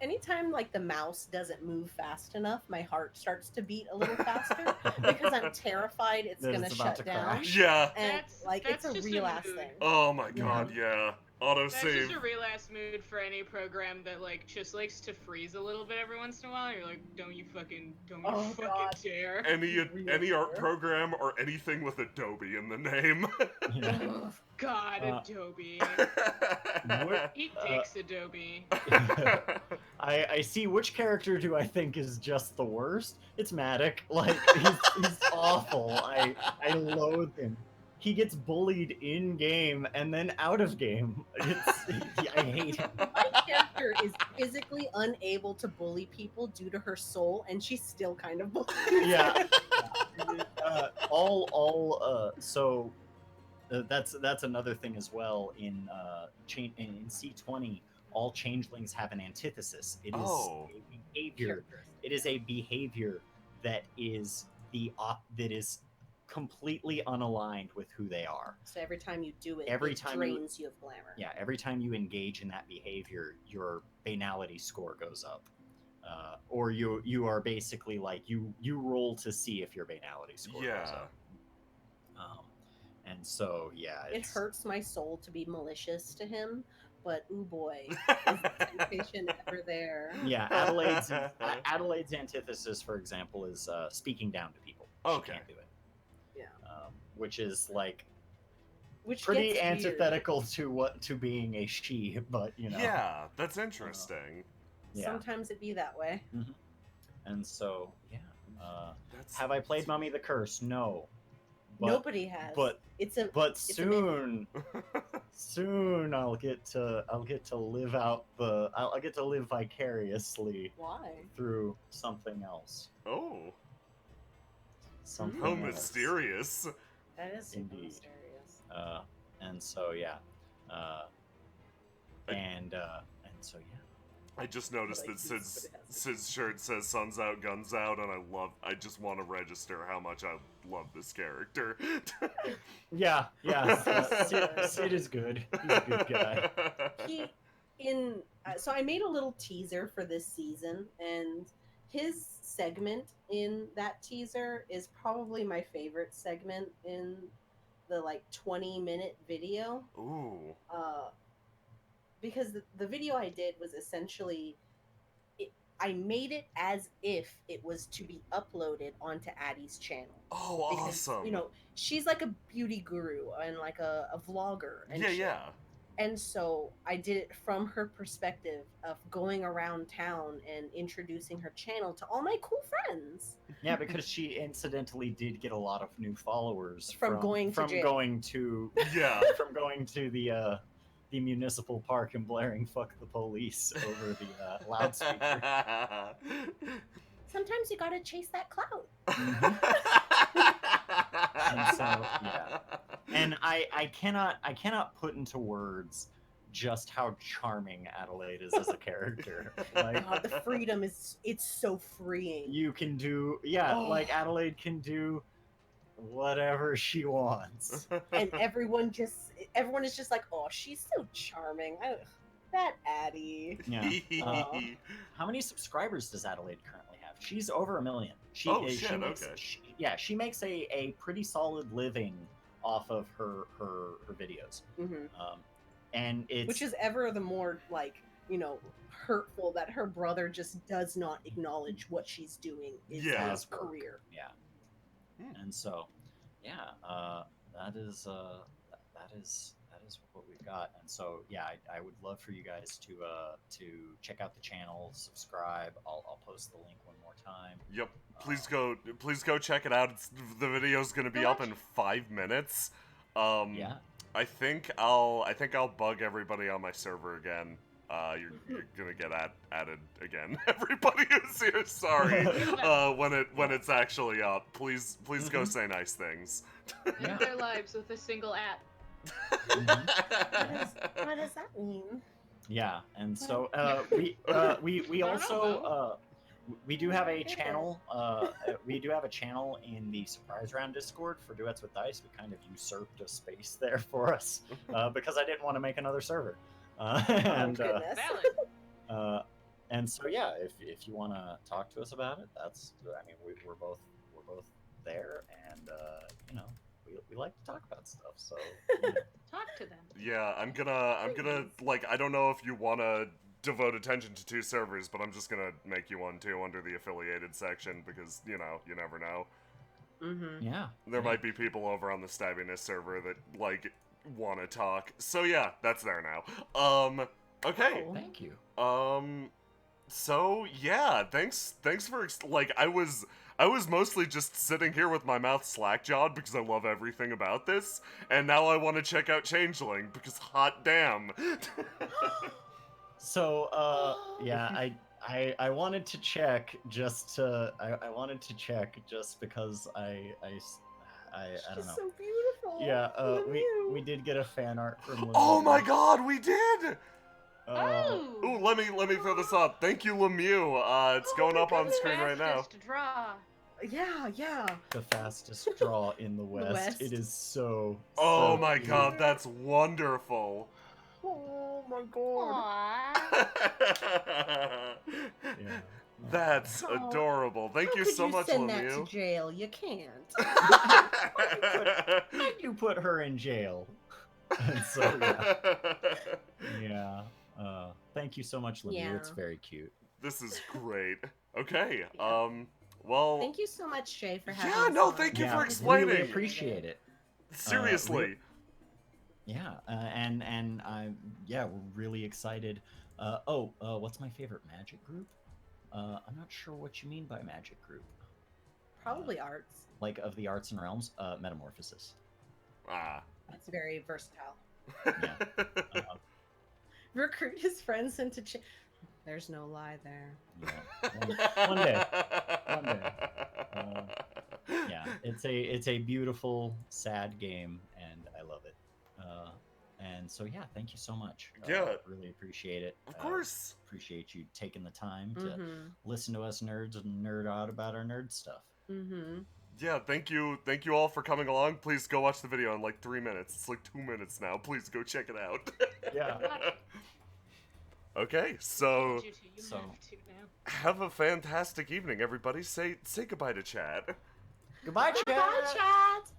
Anytime like the mouse doesn't move fast enough, my heart starts to beat a little faster because I'm terrified it's That gonna it's about shut to down. crash. Yeah. And That's it's a just a real ass mood. thing. Oh my god, yeah. Auto That's save. just a real ass mood for any program that like just likes to freeze a little bit every once in a while. You're like, don't you fucking Oh, God. dare. Any Real art fair. program or anything with Adobe in the name. Yeah. Oh, God, Uh, Adobe. What- Eat dicks, Adobe. I see which character do I think is just the worst? It's Matic. Like he's awful. I loathe him. He gets bullied in game and then out of game. I hate him. My character is physically unable to bully people due to her soul, and she's still kind of bullied. Yeah. So that's another thing as well in in C20. All changelings have an antithesis. It is Oh. a behavior. It is a behavior that is that is completely unaligned with who they are. So every time you do it, Every it time you- drains you of glamour. Yeah, every time you engage in that behavior, your banality score goes up. Or you are basically like you roll to see if your banality score goes Yeah. up. And so yeah, It hurts my soul to be malicious to him, but ooh boy, is the temptation ever there? Yeah, Adelaide's antithesis, for example, is speaking down to people. Okay. She can't do it. Yeah. Which is like Which pretty gets weird. antithetical to being a she, but you know. Yeah, that's interesting. Yeah. Sometimes it be that way. And so yeah. That's Have I played Mummy the Curse? No. But, Nobody has. But it's a but it's soon. soon I'll get to live out I'll get to live vicariously Why? through something else. Oh, Something how else. mysterious. That is super Indeed. mysterious. And so yeah. And so yeah. I just noticed Like, that but it has to- Sid's shirt says "Suns Out, Guns Out," and I just want to register how much I love this character. Yeah, Sid is good. He's a good guy. So I made a little teaser for this season, and his segment in that teaser is probably my favorite segment in the like 20-minute video. Ooh. Because the video I did was essentially I made it as if it was to be uploaded onto Addie's channel. Oh, Because, awesome. she's like a beauty guru and like a vlogger and Yeah, shit. yeah. And so I did it from her perspective of going around town and introducing her channel to all my cool friends. Yeah, because she incidentally did get a lot of new followers From going to jail. going to Yeah. from going to the municipal park and blaring "fuck the police" over the loudspeaker. Sometimes you gotta chase that clout. And so, yeah. And I cannot put into words just how charming Adelaide is as a character. Like, God, the freedom it's so freeing. you can do Oh. like Adelaide can do whatever she wants. And everyone is just like, oh, she's so charming. That Addie. Yeah. How many subscribers does Adelaide currently have? She's over 1 million. She, Oh, she shit, makes, okay. she makes a pretty solid living off of her videos. Mm-hmm. And it's Which is ever the more like, hurtful that her brother just does not acknowledge what she's doing is Yeah. his career. Yeah. Hmm. And so, yeah, that is what we've got. And so, yeah, I would love for you guys to check out the channel, subscribe. I'll post the link one more time. Yep. Please go check it out. The video's gonna be up in 5 minutes. Yeah. I think I'll bug everybody on my server again. You're gonna get added again. Everybody who's here, sorry. When it's actually up, please go say nice things. Yeah. End their lives with a single app. What does that mean? Yeah, and so we also we do have a channel. We do have a channel in the surprise round Discord for Duets with Dice. We kind of usurped a space there for us because I didn't want to make another server. And Goodness. Valid. and so yeah, if you want to talk to us about it, we're both there, and we like to talk about stuff. So Talk to them. Yeah, I'm gonna like, I don't know if you wanna devote attention to 2 servers, but I'm just gonna make you one too under the affiliated section because, you never know. Mm-hmm. yeah, There might be people over on the Stabbiness server that, like, wanna talk. So yeah, that's there now. Okay. Oh. Thank you. So yeah, thanks for I was mostly just sitting here with my mouth slack-jawed because I love everything about this, and now I want to check out Changeling because hot damn. So yeah, I wanted to check just to I wanted to check just because I don't She's know. so beautiful. Yeah, Lemieux. we did get a fan art from Oh Lemieux. my god, we did! Oh. Ooh, let me throw this up. Thank you, Lemieux. It's going up on screen right now. Fastest draw. Yeah. The fastest draw in the West. West. It is so Oh so my cute. god, that's wonderful. Oh my god. Aww. Yeah. That's Oh. adorable. Thank How you could so you much, send that to Lemieux. jail? You can't. Why'd you put her in jail? And so yeah. Thank you so much, Lemieux. Yeah. It's very cute. This is great. Okay. Yeah. Well. Thank you so much, Shay, for having Yeah, us no, on. thank you Yeah, for explaining. Really appreciate it. Seriously. Yeah, and we're really excited. What's my favorite magic group? I'm not sure what you mean by magic group. Probably arts. Like of the arts and realms, Metamorphosis. Ah. It's very versatile. Yeah. Recruit his friends into. There's no lie there. Yeah. One day. One day. Yeah, it's a beautiful, sad game, and I love it. And so yeah, thank you so much. Yeah. Really appreciate it. Of course. Appreciate you taking the time to Mm-hmm. listen to us nerds and nerd out about our nerd stuff. Mm-hmm. Yeah, thank you all for coming along. Please go watch the video in like 3 minutes. It's like 2 minutes now. Please go check it out. Yeah. Okay, so You have to now. have a fantastic evening, everybody. Say goodbye to Chad. Goodbye, chat. Bye, chat.